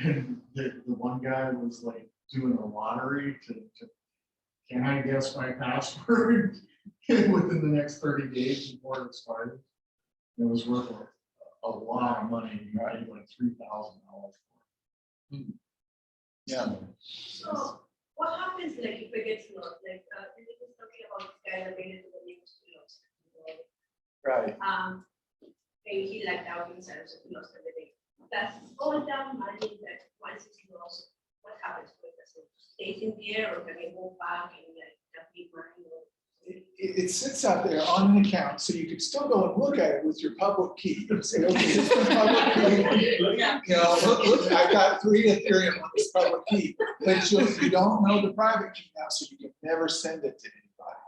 And the one guy was like doing a lottery to can I guess my password within the next 30 days before it expired. It was worth a lot of money. You paid like $3,000 for it. Yeah. So what happens like if it gets lost? Like this is talking about this guy that made it to the news lost. Right. And he lacked out in terms of lost everything. That's all that money that once it's lost, what happens with it? So stays in there or can it go back and like that big money? It sits out there on an account, so you could still go and look at it with your public key and say, okay, this is my public key. You know, look, I got 3 Ethereum on this public key, but you don't know the private key now, so you can never send it to anybody.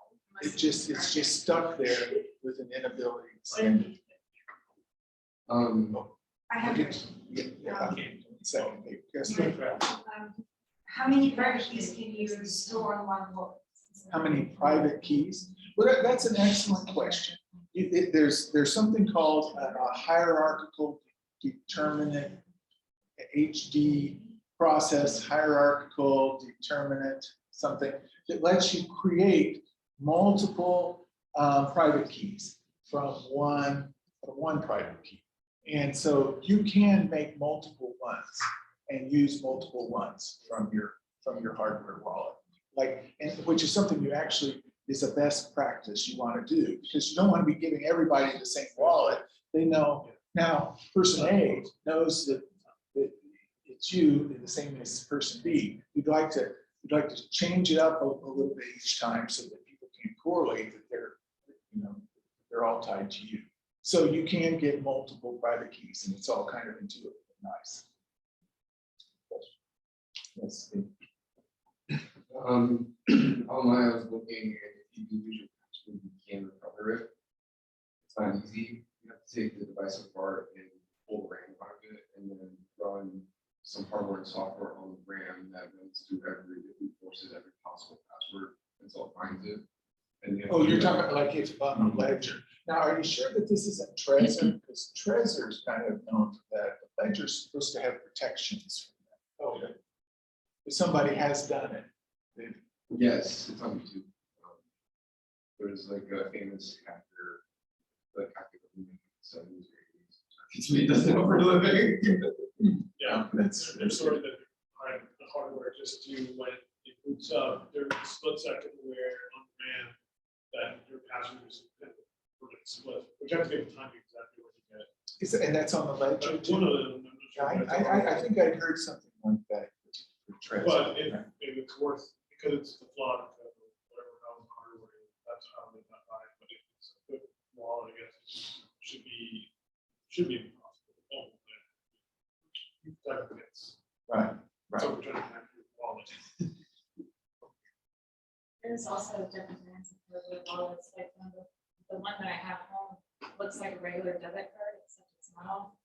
It's just stuck there with an inability to send it. I have a question. Yeah. Second, yes. How many private keys can you store on one wallet? How many private keys? Well, that's an excellent question. There's something called a hierarchical determinant, HD process, hierarchical determinant, something that lets you create multiple private keys from one private key. And so you can make multiple ones and use multiple ones from your hardware wallet. And which is something you actually is a best practice you want to do, because you don't want to be giving everybody the same wallet. They know now person A knows that it's you the same as person B. You'd like to change it up a little bit each time so that people can correlate that they're all tied to you. So you can get multiple private keys, and it's all kind of intuitive and nice. Let's see. Online, I was looking, and if you use your password, you can recover it. It's not easy. You have to take the device apart and pull the RAM out of it, and then run some hardware and software on the RAM that runs through it forces every possible password until it finds it. And Oh, you're talking about like it's on a ledger. Now, are you sure that this isn't Trezor? Because Trezor is kind of known for that. The ledger is supposed to have protections from that. Okay. If somebody has done it. Yes, it's on YouTube. There's like a famous hacker, like hacker in the 70s or 80s. He does it for a living. Yeah, That's there's sort of the hardware just to when it boots up, there's a split second where on demand that your password is split, which I have to get the timing exactly what you get. and that's on the ledger One too. of them, I'm not sure. I think I'd heard something like that. present. But if it's worth, because it's the flood, because of whatever house hardware, that's how they not buy it, but if it's a good wallet, I guess, it should be impossible. to own, but you've got to fix. Right, So right. we're trying to have your wallet. There's also different kinds of hardware wallets, like the one that I have home looks like a regular debit card, except it's metal.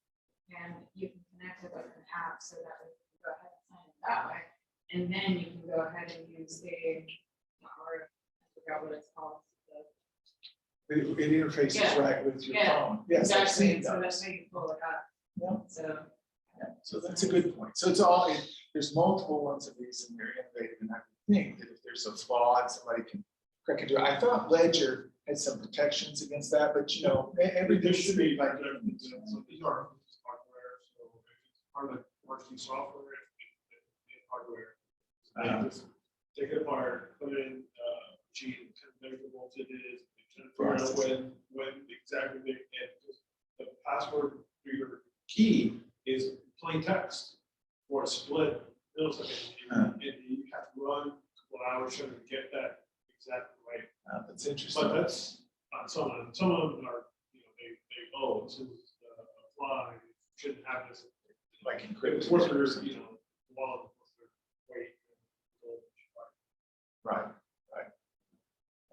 And you can connect it with an app so that we can go ahead and sign it that way. And then you can go ahead and use I forgot what it's called. It interfaces Yeah, right with your yeah, phone. Yes, I've Exactly, seen so those. that's how you pull it up. Yeah. So. So that's a good point. So it's all, there's multiple ones of these and they're innovative. And I think that if there's a flaw, somebody can crack into it. I thought Ledger had some protections against that, but you know, everything should be like. So these are hardware, so if it's part of working software, it's hardware. They just take it apart, put in, gene, measure the voltage it is, figure out when exactly they get, the password for your key is plain text or a split millisecond. And you have to run a couple hours trying to get that exactly right. That's interesting. But that's on some of them. Some of them are, you know, they owe, this is a fly, shouldn't have this. Like It's encrypted. worth their, you know, wallet, worth their weight. Right, right.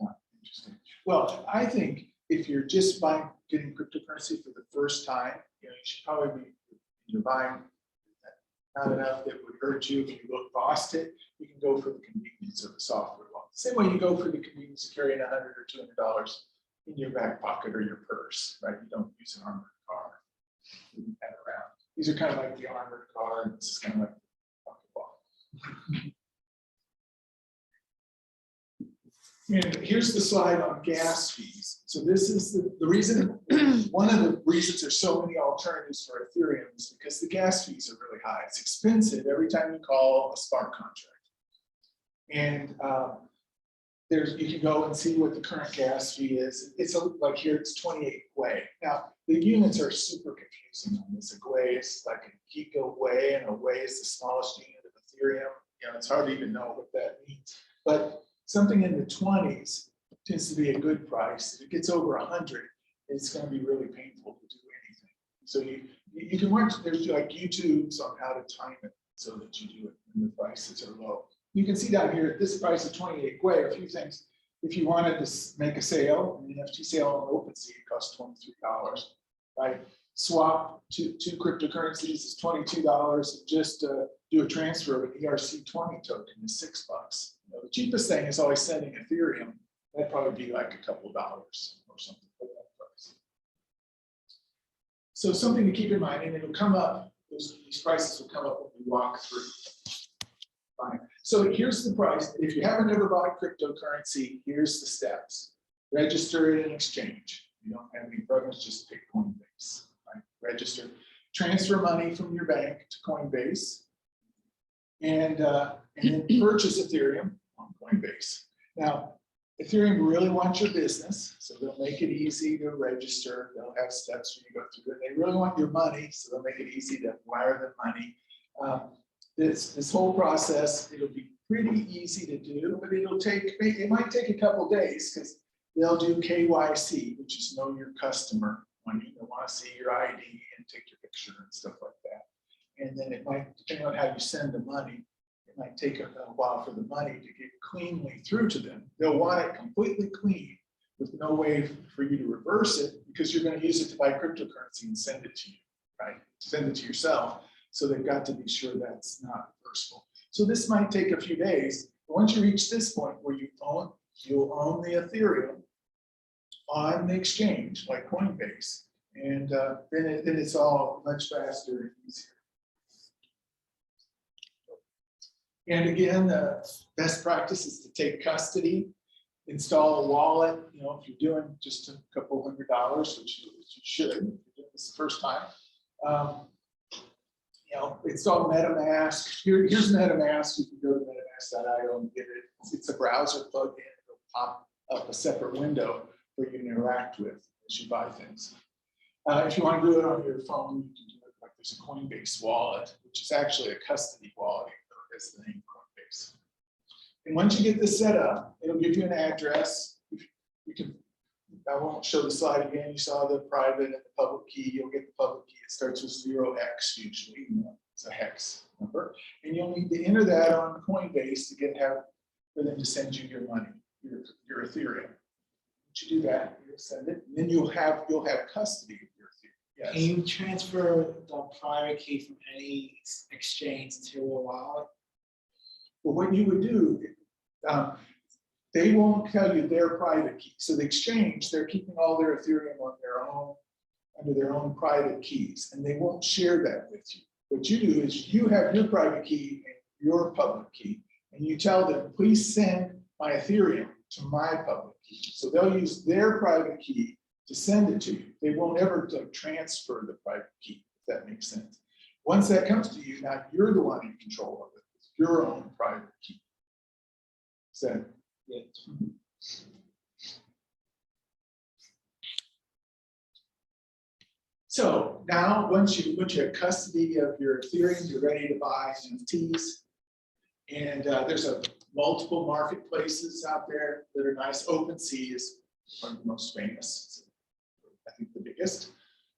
Yeah, interesting. Well, I think if you're just getting cryptocurrency for the first time, you know, you should probably be, you're buying not enough that would hurt you if you lost it, you can go for the convenience of the software wallet. Same way you go for the convenience of carrying $100 or $200 in your back pocket or your purse, right? You don't use an armored car. You can head around. These are kind of like the armored car, and this is kind of like the pocket wallet. And here's the slide on gas fees. So this is the reason, one of the reasons there's so many alternatives for Ethereum is because the gas fees are really high. It's expensive every time you call a smart contract. And you can go and see what the current gas fee is. It's like here, it's 28 Gwei. Now, the units are super confusing on this. A Gwei is like a giga Gwei, and a Wei is the smallest unit of Ethereum. You know, it's hard to even know what that means. But something in the 20s tends to be a good price. If it gets over 100, it's going to be really painful to do anything. So you can watch, there's like YouTubes on how to time it so that you do it when the prices are low. You can see down here at this price of 28 Gwei, a few things. If you wanted to make a sale, an NFT sale on OpenSea, it costs $23, right? Swap two cryptocurrencies is $22. Just do a transfer of an ERC20 token is $6. You know, the cheapest thing is always sending Ethereum. That'd probably be like a couple of dollars or something for that price. So something to keep in mind, and it'll come up, these prices will come up when we walk through. Fine. So here's the price. If you haven't ever bought cryptocurrency, here's the steps. Register in an exchange. You don't have any problems, just pick Coinbase. Right? Register. Transfer money from your bank to Coinbase. And then purchase Ethereum on Coinbase. Now, Ethereum really wants your business, so they'll make it easy to register. They'll have steps when you go through it. They really want your money, so they'll make it easy to wire the money. This whole process, it'll be pretty easy to do, but it might take a couple days because they'll do KYC, which is know your customer. When you want to see your ID and take your picture and stuff like that. And then it might, depending on how you send the money, it might take a while for the money to get cleanly through to them. They'll want it completely clean with no way for you to reverse it because you're going to use it to buy cryptocurrency and send it to you, right? Send it to yourself. So they've got to be sure that's not reversible. So this might take a few days. But once you reach this point where you'll own the Ethereum on the exchange like Coinbase, and then it's all much faster and easier. And again, the best practice is to take custody, install a wallet. You know, if you're doing just a couple $100, which you should, if you're doing this the first time. You know, install MetaMask. Here's MetaMask. You can go to metamask.io and get it. It's a browser plugin. It'll pop up a separate window where you can interact with as you buy things. If you want to do it on your phone, you can do it like there's a Coinbase wallet, which is actually a custody wallet, as the name And once you get this set up, it'll give you an address. You can, I won't show the slide again. You saw the private and the public key. You'll get the public key. It starts with 0x usually. It's a hex number. And you'll need to enter that on Coinbase to for them to send you your money, your Ethereum. Once you do that, you'll send it, and then you'll have custody of your Ethereum. Can Yes. you transfer the private key from any exchange to a wallet? But what you would do, they won't tell you their private key. So the exchange, they're keeping all their Ethereum on their own, under their own private keys, and they won't share that with you. What you do is you have your private key and your public key, and you tell them, please send my Ethereum to my public key. So they'll use their private key to send it to you. They won't ever transfer the private key, if that makes sense. Once that comes to you, now you're the one in control of it. It's your own private key. So, Yeah. so now once you have custody of your Ethereum, you're ready to buy NFTs. And there's multiple marketplaces out there that are nice. OpenSea is one of the most famous. I think the biggest.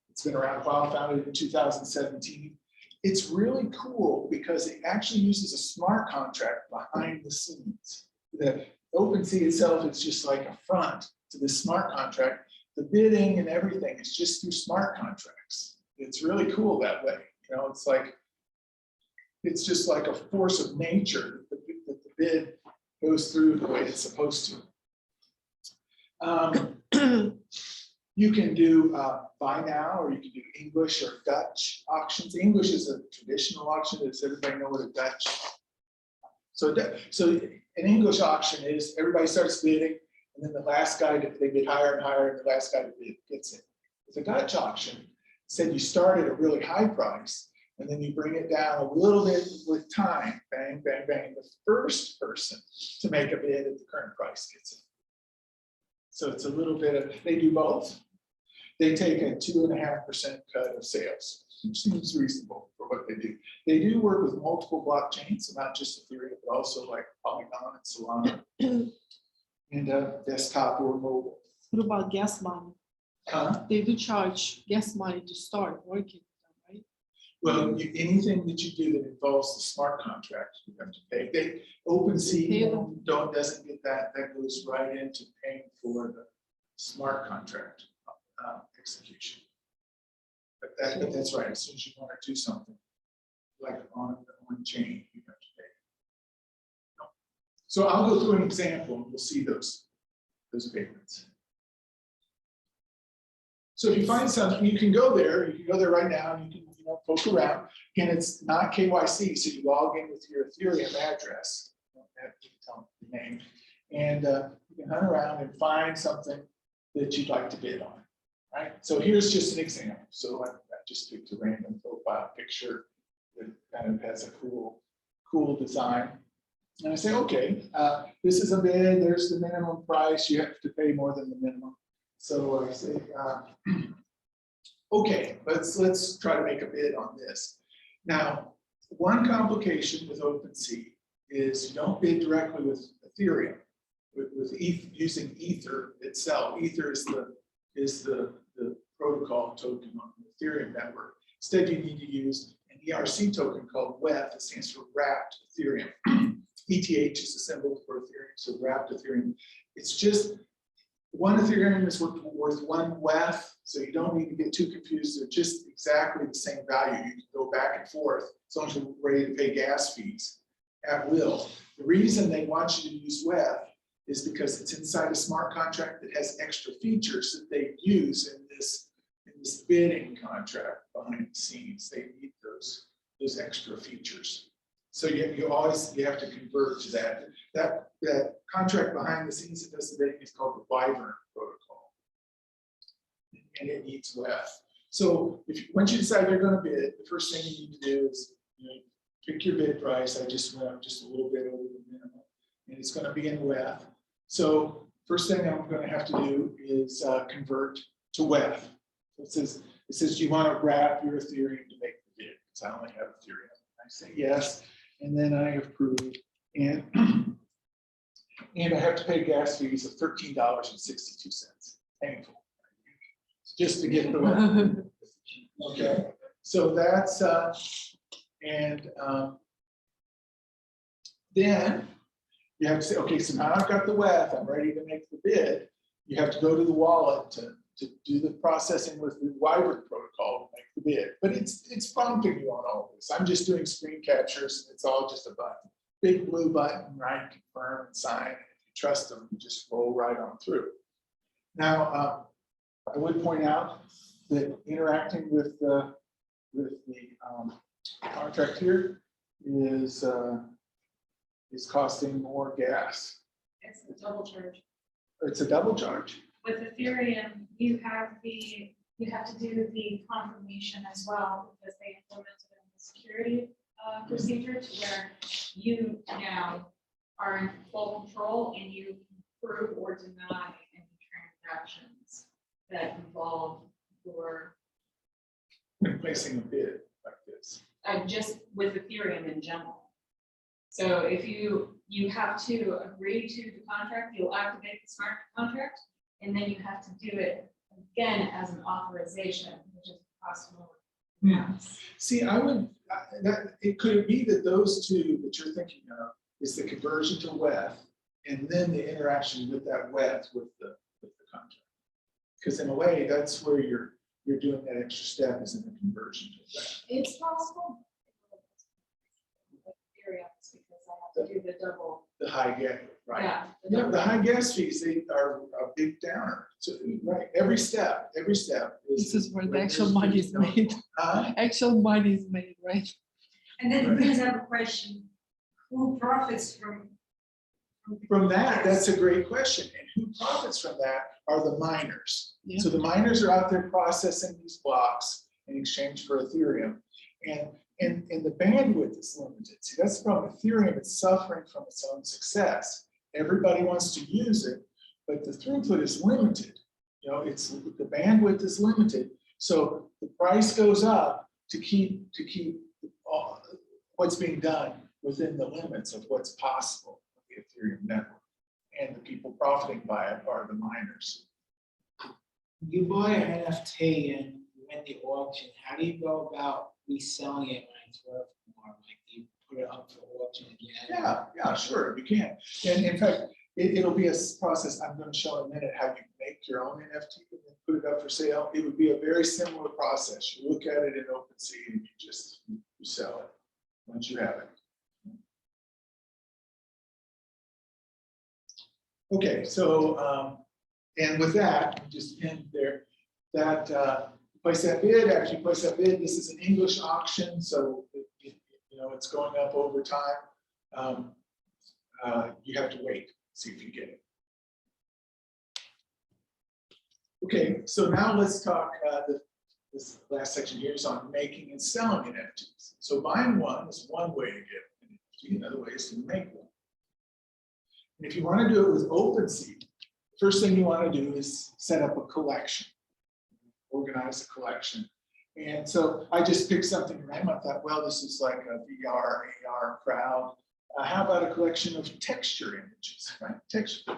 It's been around a while, founded in 2017. It's really cool because it actually uses a smart contract behind the scenes. The OpenSea itself is just like a front to the smart contract. The bidding and everything is just through smart contracts. It's really cool that way. You know, it's just like a force of nature that the bid goes through the way it's supposed to. You can do buy now, or you can do English or Dutch auctions. English is a traditional auction. Does everybody know what a Dutch? So an English auction is everybody starts bidding, and then the last guy, they bid higher and higher, and the last guy to bid gets it. With a Dutch auction, said you start at a really high price, and then you bring it down a little bit with time. Bang, bang, bang. The first person to make a bid at the current price gets it. So it's a little bit of, they do both. They take a 2.5% cut of sales, which seems reasonable for what they do. They do work with multiple blockchains, so not just Ethereum, but also like Polygon and Solana, and desktop or mobile. What about gas money? They do charge gas money to start working, right? Well, anything that you do that involves the smart contract, you have to pay. OpenSea doesn't get that. That goes right into paying for the smart contract execution. But that's right. As soon as you want to do something like on chain, you have to pay. So I'll go through an example, and we'll see those payments. So if you find something, you can go there. You can go there right now, and you can poke around. Again, it's not KYC, so you log in with your Ethereum address. You don't have to tell them the name, and you can hunt around and find something that you'd like to bid on. Right. So here's just an example. So I just picked a random profile picture that kind of has a cool design. And I say, okay, this is a bid. There's the minimum price. You have to pay more than the minimum. So I say, okay, let's try to make a bid on this. Now, one complication with OpenSea is you don't bid directly with Ethereum, using Ether itself. Ether is the protocol token on the Ethereum network. Instead, you need to use an ERC token called WETH. It stands for Wrapped Ethereum. ETH is a symbol for Ethereum, so Wrapped Ethereum. It's just one Ethereum is worth one WETH, so you don't need to get too confused. They're just exactly the same value. You can go back and forth as long as you're ready to pay gas fees at will. The reason they want you to use WETH is because it's inside a smart contract that has extra features that they use in this bidding contract behind the scenes. They need those extra features. So you have to convert to that. That contract behind the scenes that does the bidding is called the Wyvern protocol, and it needs WETH. So once you decide you're going to bid, the first thing you need to do is pick your bid price. I just went up just a little bit over the minimum, and it's going to be in WETH. So first thing I'm going to have to do is convert to WETH. It says, do you want to wrap your Ethereum to make the bid? Because I only have Ethereum. I say yes, and then I approve. And And I have to pay gas fees of $13.62, painful, just to get the web. Okay, so that's, and then you have to say, okay, so now I've got the WEF, I'm ready to make the bid. You have to go to the wallet to do the processing with the Wyvern protocol to make the bid. But it's prompting you on all this. I'm just doing screen captures, and it's all just a button. Big blue button, right? Confirm and sign. If you trust them, you just roll right on through. Now, I would point out that interacting with the contract here is costing more gas. It's a double charge. It's a double charge. With Ethereum, you have to do the confirmation as well, because they implemented a security procedure to where you now are in full control and you can approve or deny any transactions that involve your, When placing a bid like this. just with Ethereum in general. So if you have to agree to the contract, you'll activate the smart contract, and then you have to do it again as an authorization, which is possible. See, I would, it could be that those two that you're thinking of is the conversion to WEF and then the interaction with that WEF with the contract. Because in a way, that's where you're doing that extra step is in the conversion to WEF. It's possible. Because I have to do the double. The high gas, right? Yeah. Yeah, the high gas fees, they are a big downer. So, right, every step is. This is where the when actual there's money is no- made. Huh? Actual money is made, right? And then brings up a question, who profits from? From that, that's a great question. And who profits from that are the miners. Yeah. So the miners are out there processing these blocks in exchange for Ethereum. And the bandwidth is limited. See, that's the problem. Ethereum is suffering from its own success. Everybody wants to use it, but the throughput is limited. You know, the bandwidth is limited. So the price goes up to keep what's being done within the limits of what's possible with the Ethereum network. And the people profiting by it are the miners. You buy an NFT and you win the auction, how do you go about reselling it when it's worth more? Like, do you put it up for auction again? Yeah, sure, you can. And in fact, it'll be a process. I'm going to show in a minute how you make your own NFT and then put it up for sale. It would be a very similar process. You look at it in OpenSea and you sell it once you have it. Okay, so and with that, just end there. That place that bid. After you place that bid, this is an English auction, so it's going up over time. You have to wait, see if you get it. Okay, so now let's talk. This last section here is on making and selling NFTs. So buying one is one way to get an NFT. Another way is to make one. And if you want to do it with OpenSea, first thing you want to do is set up a collection, organize a collection. And so I just picked something random. I thought, well, this is like a VR, AR crowd. How about a collection of texture images, right? Texture,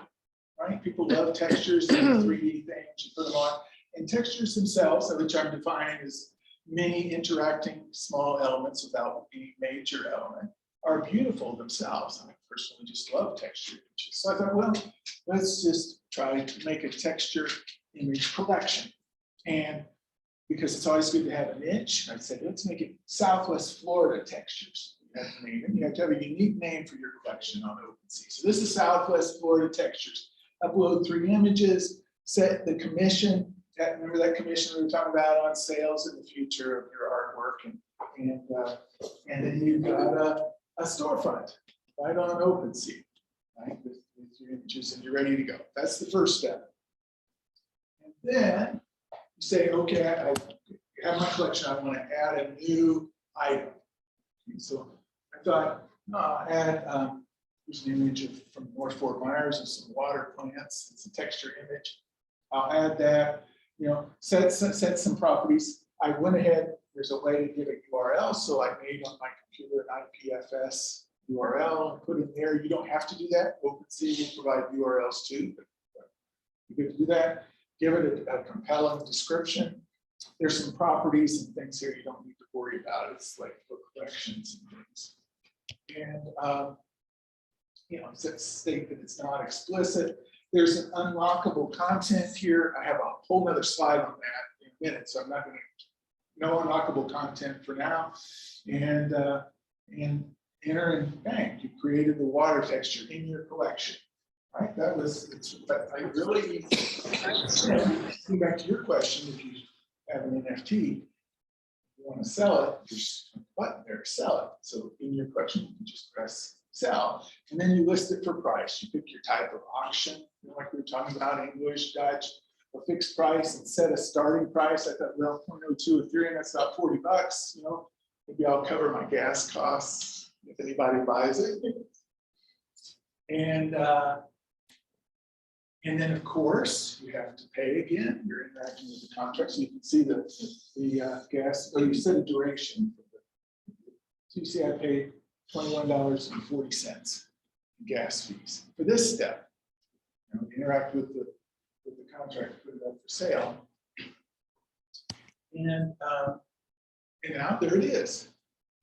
right? People love textures and 3D things, you put them on. And textures themselves, which I'm defining as many interacting small elements without any major element, are beautiful themselves. I personally just love texture images. So I thought, well, let's just try to make a texture image collection. And because it's always good to have a niche, I said, let's make it Southwest Florida textures. You have to name it. You have to have a unique name for your collection on OpenSea. So this is Southwest Florida textures. Upload 3 images, set the commission. Remember that commission we were talking about on sales in the future of your artwork, and then you've got a storefront right on OpenSea, right, with your images, and you're ready to go. That's the first step. And then you say, okay, I have my collection. I want to add a new item. And so I thought, add here's an image from North Fort Myers of some water plants. It's a texture image. I'll add that. Set some properties. I went ahead. There's a way to get a URL, so I made on my computer an IPFS URL and put in there. You don't have to do that. OpenSea will provide URLs too, but you get to do that. Give it a compelling description. There's some properties and things here you don't need to worry about. It's like for collections and things. And you know, state that it's not explicit. There's an unlockable content here. I have a whole nother slide on that in a minute, so I'm not going to, no unlockable content for now. And enter and bang, you created the water texture in your collection, right? That was, but I really, going back to your question, if you have an NFT, you want to sell it, there's a button there to sell it. So in your collection, you can just press sell, and then you list it for price. You pick your type of auction, you know, like we were talking about, English, Dutch, a fixed price, and set a starting price. I thought, well, 0.02 Ethereum, that's about $40, you know, maybe I'll cover my gas costs if anybody buys it. And then of course you have to pay again. You're interacting with the contract, so you can see the gas. Oh, you set a duration. So you see, I paid $21.40 in gas fees for this step. You know, interact with the contract, put it up for sale, and now there it is.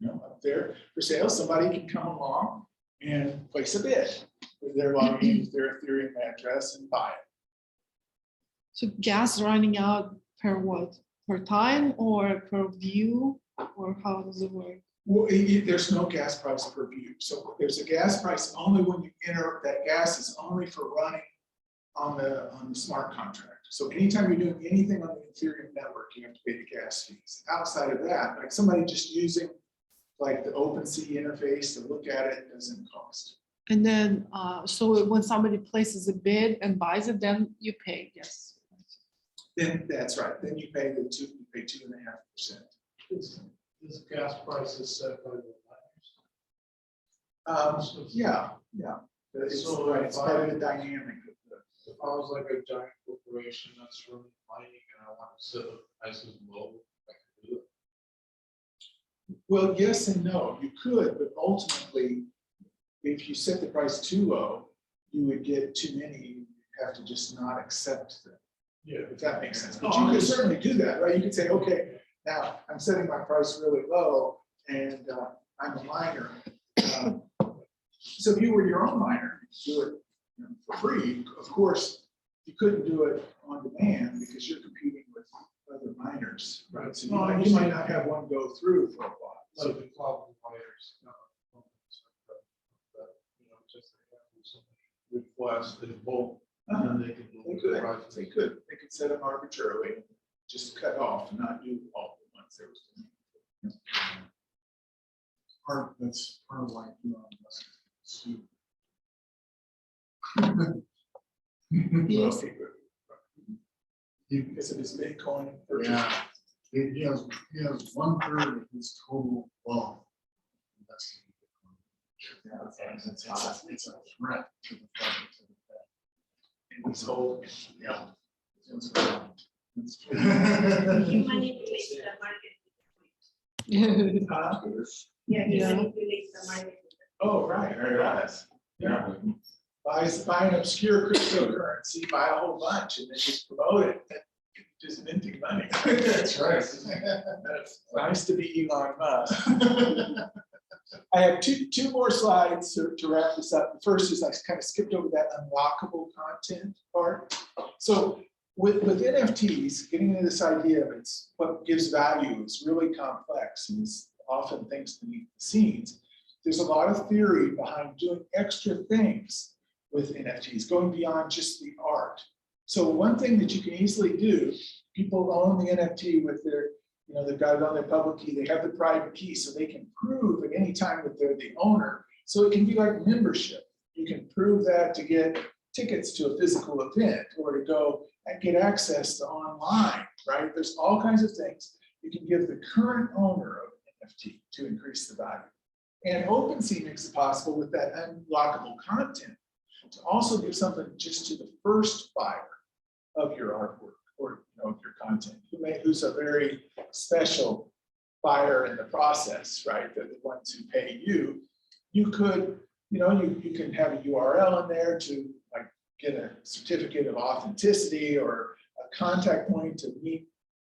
You know, up there for sale. Somebody can come along and place a bid with their login, with their Ethereum address, and buy it. So gas running out per what? Per time or per view? Or how does it work? Well, there's no gas price per view. So there's a gas price only when you enter. That gas is only for running on the smart contract. So anytime you're doing anything on the Ethereum network, you have to pay the gas fees. Outside of that, like somebody just using like the OpenSea interface to look at it doesn't cost. And then, so when somebody places a bid and buys it, then you pay, yes. Then that's right. Then you pay 2.5%. This gas price is set by the Yeah. It's, So right, it's part of the dynamic of if I was like a giant corporation that's running mining and I want to set the prices low, I can do it. well, yes and no. You could, but ultimately, if you set the price too low, you would get too many. You have to just not accept them. Yeah. If that makes sense. But you could certainly do that, right? You could say, okay, now I'm setting my price really low, and I'm a miner. So if you were your own miner, you could do it, you know, for free. Of course, you couldn't do it on demand because you're competing with other miners, right? So you might not have one go through for a while. Like the cloud providers. You know, just they have so many requests in bulk, and then they can They lower could, the prices. they could set them arbitrarily, just cut off, and not do all the ones there was. That's part of why Elon Musk sued. Yes. Because of his Bitcoin purchase. Yeah, he has 1/3 of his total wealth invested in Bitcoin. It's a threat to the Fed. And he's old, yeah. You manipulate the market. Uh, Yeah, you Yeah. manipulate the market. Oh, right, yeah. Buy an obscure cryptocurrency, buy a whole bunch, and then just promote it, just minting money. That's right. That's nice to be Elon Musk. I have two more slides to wrap this up. The first is I kind of skipped over that unlockable content part. So with NFTs, getting into this idea of it's what gives value is really complex and is often things beneath the scenes. There's a lot of theory behind doing extra things with NFTs, going beyond just the art. So one thing that you can easily do, people own the NFT with their, you know, they've got it on their public key, they have the private key, so they can prove at any time that they're the owner. So it can be like membership. You can prove that to get tickets to a physical event or to go and get access to online, right? There's all kinds of things you can give the current owner of an NFT to increase the value. And OpenSea makes it possible with that unlockable content to also give something just to the first buyer of your artwork or, you know, your content, who's a very special buyer in the process, right? They're the ones who pay you. you could, you can have a URL in there to like get a certificate of authenticity or a contact point to meet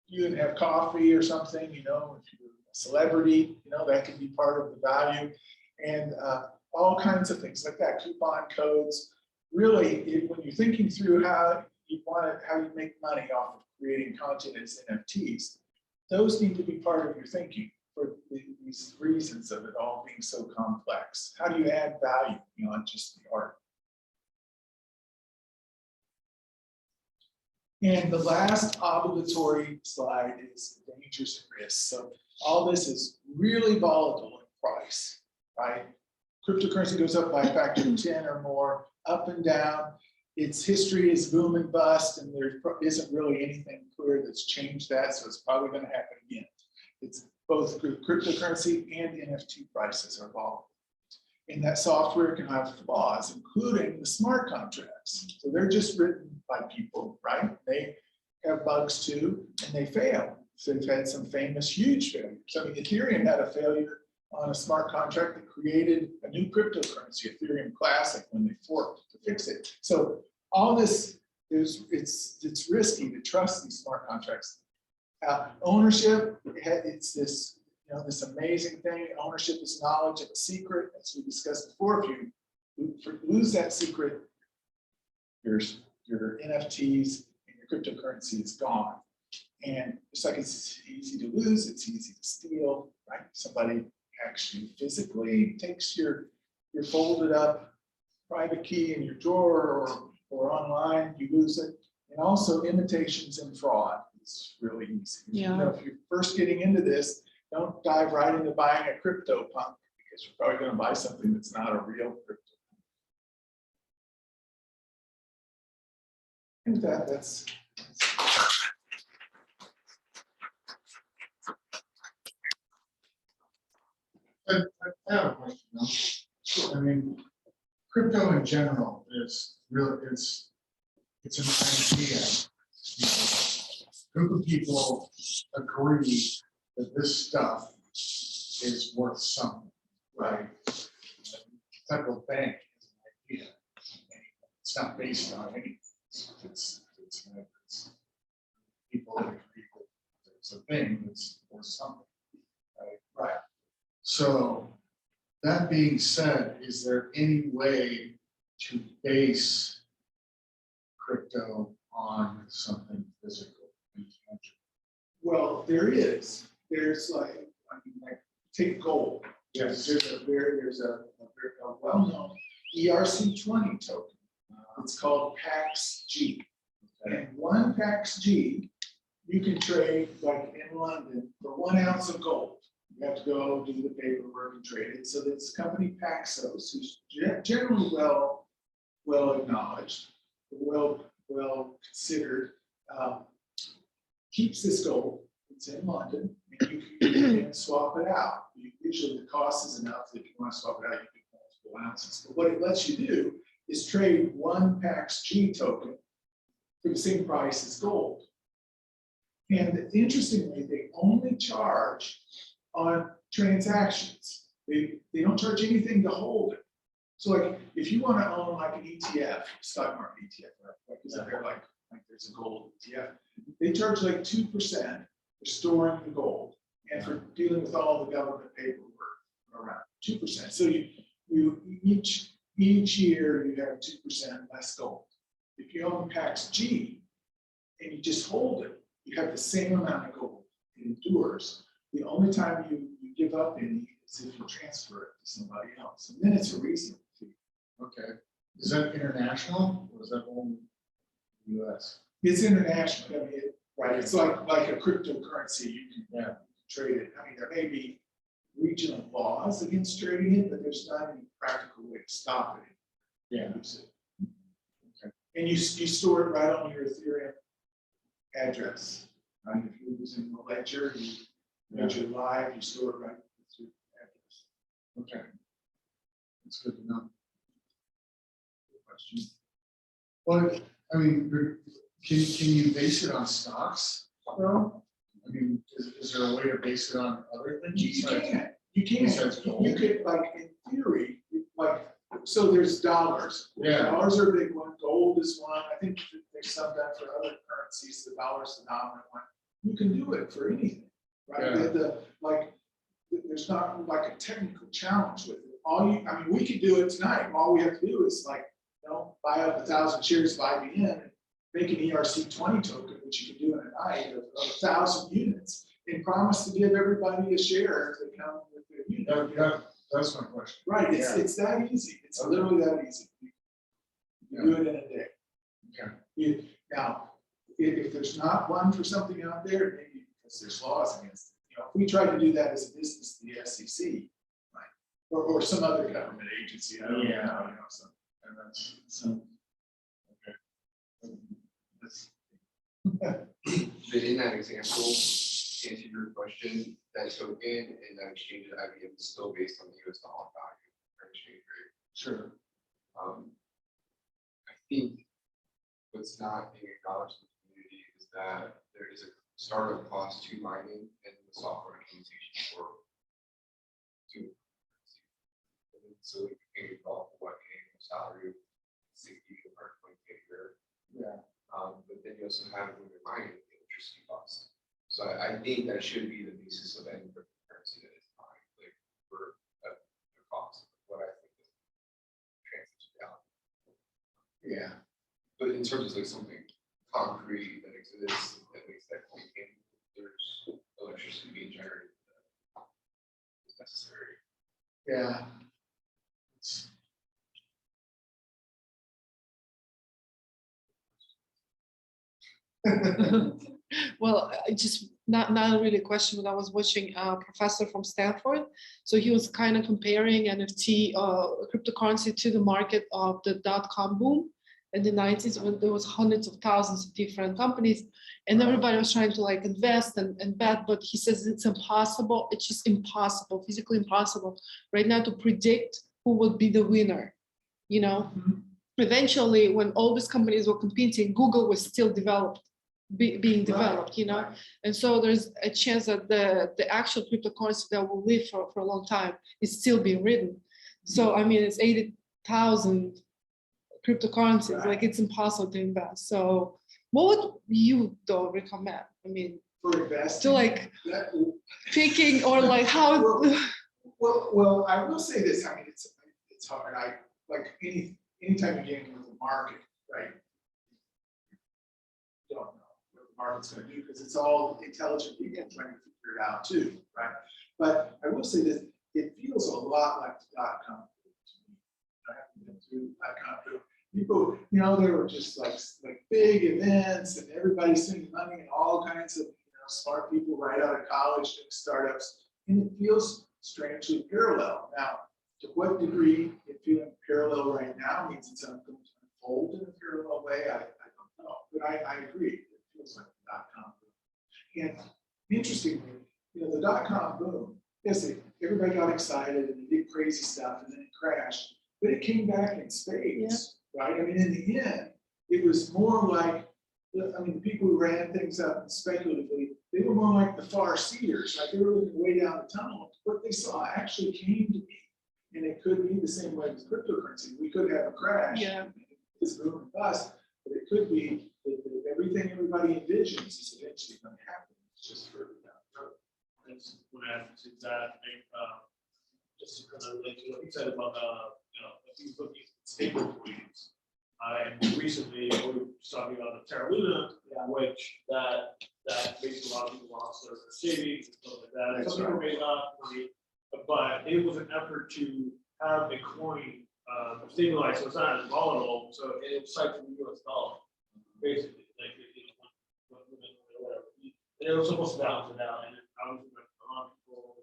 you and have coffee or something, if you're a celebrity, that could be part of the value, and all kinds of things like that, coupon codes. Really, when you're thinking through how you make money off of creating content as NFTs, those need to be part of your thinking for these reasons of it all being so complex. How do you add value beyond just the art? And the last obligatory slide is dangers and risks. So all this is really volatile in price, right? Cryptocurrency goes up by a factor of 10 or more, up and down. Its history is boom and bust, and there isn't really anything clear that's changed that, so it's probably going to happen again. It's both cryptocurrency and NFT prices are volatile. And that software can have flaws, including the smart contracts. So they're just written by people, right? They have bugs too, and they fail. So they've had some famous huge failures. I mean, Ethereum had a failure on a smart contract that created a new cryptocurrency, Ethereum Classic, when they forked to fix it. So all this it's risky to trust these smart contracts. Ownership, it's this this amazing thing. Ownership is knowledge of a secret, as we discussed before. If you lose that secret, your NFTs and your cryptocurrency is gone. And just like it's easy to lose, it's easy to steal, right? Somebody actually physically takes your folded up private key in your drawer or online, you lose it. And also imitations and fraud is really easy. Yeah. If you're first getting into this, don't dive right into buying a crypto punk, because you're probably going to buy something that's not a real crypto. And that's I have a question though. I mean, crypto in general is really, it's an idea. Group of people agree that this stuff is worth something, right? Federal bank is an idea. It's not based on anything. It's people that agree that it's a thing that's worth something, right? Right. So that being said, is there any way to base crypto on something physical and tangible? Well, there is. There's like take gold. Yes. There's a well-known ERC20 token. It's called PAX-G. And one PAX-G, you can trade like in London for 1 ounce of gold. You have to go do the paperwork and trade it. So this company Paxos, who's generally well acknowledged, well considered, keeps this gold. It's in London, and you can swap it out. Usually the cost is enough that if you want to swap it out, you get multiple ounces. But what it lets you do is trade one PAX-G token for the same price as gold. And interestingly, they only charge on transactions. They don't charge anything to hold it. So like if you want to own like an ETF, stock market ETF, right? Isn't there like there's a gold ETF? They charge like 2% for storing the gold and for dealing with all the government paperwork around 2%. So you each year you have 2% less gold. If you own PAX-G and you just hold it, you have the same amount of gold. It endures. The only time you give up any is if you transfer it to somebody else, and then it's a reasonable fee. Okay. Is that international or is that only US? It's international. I mean, right? It's like a cryptocurrency. You can trade it. I mean, there may be regional laws against trading it, but there's not any practical way to stop it. Yeah. Okay. And you store it right on your Ethereum address. Right? If you're using the ledger, ledger live, you store it right through the address. Okay. That's good to know. Good question. Well, I mean, can you base it on stocks? Well, I mean, is there a way to base it on other things? you can. You can't, Besides gold? you could, like, in theory, like, so there's dollars. Yeah. Dollars are a big one, gold is one, I think there's some done for other currencies, the dollar's the dominant one. You can do it for anything, right? Yeah. Like, there's not like a technical challenge with it. I mean, we could do it tonight, all we have to do is like, buy up 1,000 shares of IBM and make an ERC20 token, which you can do in a night of 1,000 units, and promise to give everybody a share if they come with their unit. That's my question. Right, it's that easy. It's literally that easy. You do it in a day. Okay. Now, if there's not one for something out there, maybe because there's laws against it. If we tried to do that as a business, the SEC, right, or some other government agency, I don't know, some, And that's, some. okay. That's, In that example, to answer your question, that token and that exchange at IBM is still based on the US dollar value or exchange rate. Sure. I think what's not being acknowledged in the community is that there is a startup cost to mining and the software implementation for so you can get involved with what annual salary of 60 or 20 a year. Yeah. But then you also have when you're mining the electricity cost. So I think that should be the basis of any cryptocurrency that is mined, like for the cost, what I think is translates reality. Yeah. But in terms of like something concrete that exists that makes that coin tangible, there's electricity being generated that is necessary. Yeah. Well, I just not really a question, but I was watching a professor from Stanford. So he was kind of comparing NFT cryptocurrency to the market of the .com boom in the 90s when there was hundreds of thousands of different companies and everybody was trying to like invest and bet, but he says it's impossible. It's just impossible, physically impossible right now to predict who would be the winner, Eventually, when all these companies were competing, Google was still being developed, Right. And so there's a chance that the actual cryptocurrency that will live for a long time is still being written. So, I mean, it's 80,000 cryptocurrencies, Right. like it's impossible to invest. So what would you though recommend? I mean, For investing. to like that- picking or like how, Well, I will say this, I mean, it's hard, anytime you're dealing with the market, right? You don't know what the market's gonna do, because it's all intelligent people trying to figure it out too, right? But I will say this, it feels a lot like the .com boom to me. I haven't been through .com boom. People, there were just like big events and everybody spending money and all kinds of, smart people right out of college doing startups, and it feels strangely parallel. Now, to what degree it feeling parallel right now means it's going to unfold in a parallel way, I don't know. But I agree, it feels like the .com boom. And interestingly, the .com boom, yes, everybody got excited and they did crazy stuff and then it crashed, but it came back in spades, right? I mean, in the end, it was more like, the people who ran things up speculatively, they were more like the far seers, like they were looking way down the tunnel. What they saw actually came to be. And it could be the same way with cryptocurrency. We could have a crash, it's boom and bust, but it could be that everything everybody envisions is eventually going to happen. It's just further down the road. That's what happens is that just to kind of relate to what you said about if you look at stable coins. And recently we were talking about the Teradyne, which that makes a lot of people lost their savings and stuff like that. Some people made not money, but it was an effort to have a coin stabilized, so it's not as volatile. So it was like the US dollar, basically, like whatever. And it was supposed to balance it out, and obviously, like a lot of people,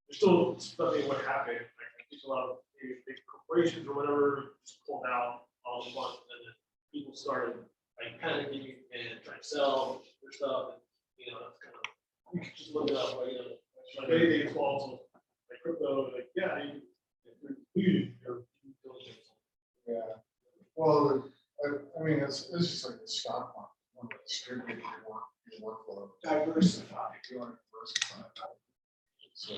there's still studying what happened. Like I think a lot of big corporations or whatever just pulled out all at once, and then people started like panicking and trying to sell their stuff, and that's kind of, you can just look it up, like anything is volatile, like crypto, like you your diligence. Yeah. Well, I mean, it's just like the stock market. You want to distribute your workload. Diversify. You want to diversify. So,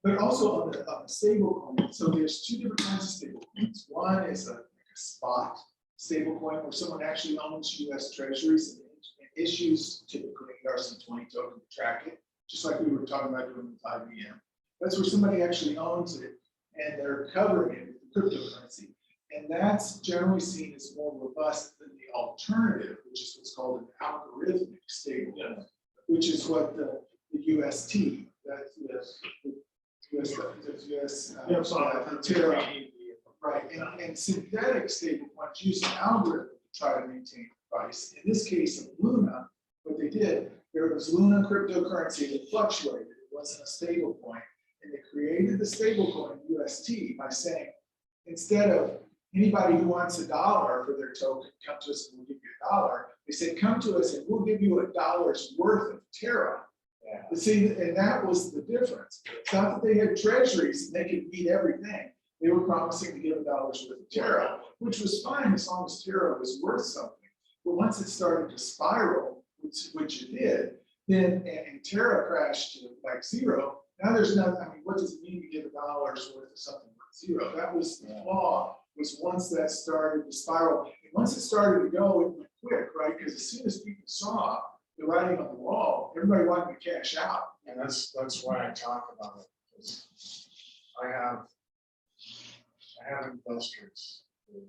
But also on the stable coin, so there's two different kinds of stable coins. One is like a spot stable coin where someone actually owns US treasuries and issues typically an ERC-20 token to track it, just like we were talking about doing with IBM. That's where somebody actually owns it and they're covering it with cryptocurrency. And that's generally seen as more robust than the alternative, which is what's called an algorithmic stable coin, which is what the UST, that's the US, Yeah, so Teradyne, right, and synthetic stable coins use an algorithm to try to maintain the price. In this case of Luna, what they did, there was Luna cryptocurrency that fluctuated, it wasn't a stable coin, and they created the stable coin UST by saying, instead of anybody who wants $1 for their token, come to us and we'll give you $1, they said, come to us and we'll give you $1's worth of Terra. Yeah. See, and that was the difference. It's not that they had treasuries and they could beat everything. They were promising to give $1 worth of Terra, which was fine as long as Terra was worth something. But once it started to spiral, which it did, then and Terra crashed to like 0. Now there's nothing. I mean, what does it mean to give $1 worth of something worth 0? That was the flaw. Was once that started to spiral, and once it started to go, it went quick, right? Because as soon as people saw the writing on the wall, everybody wanted to cash out. And that's why I talk about it, because I have investors who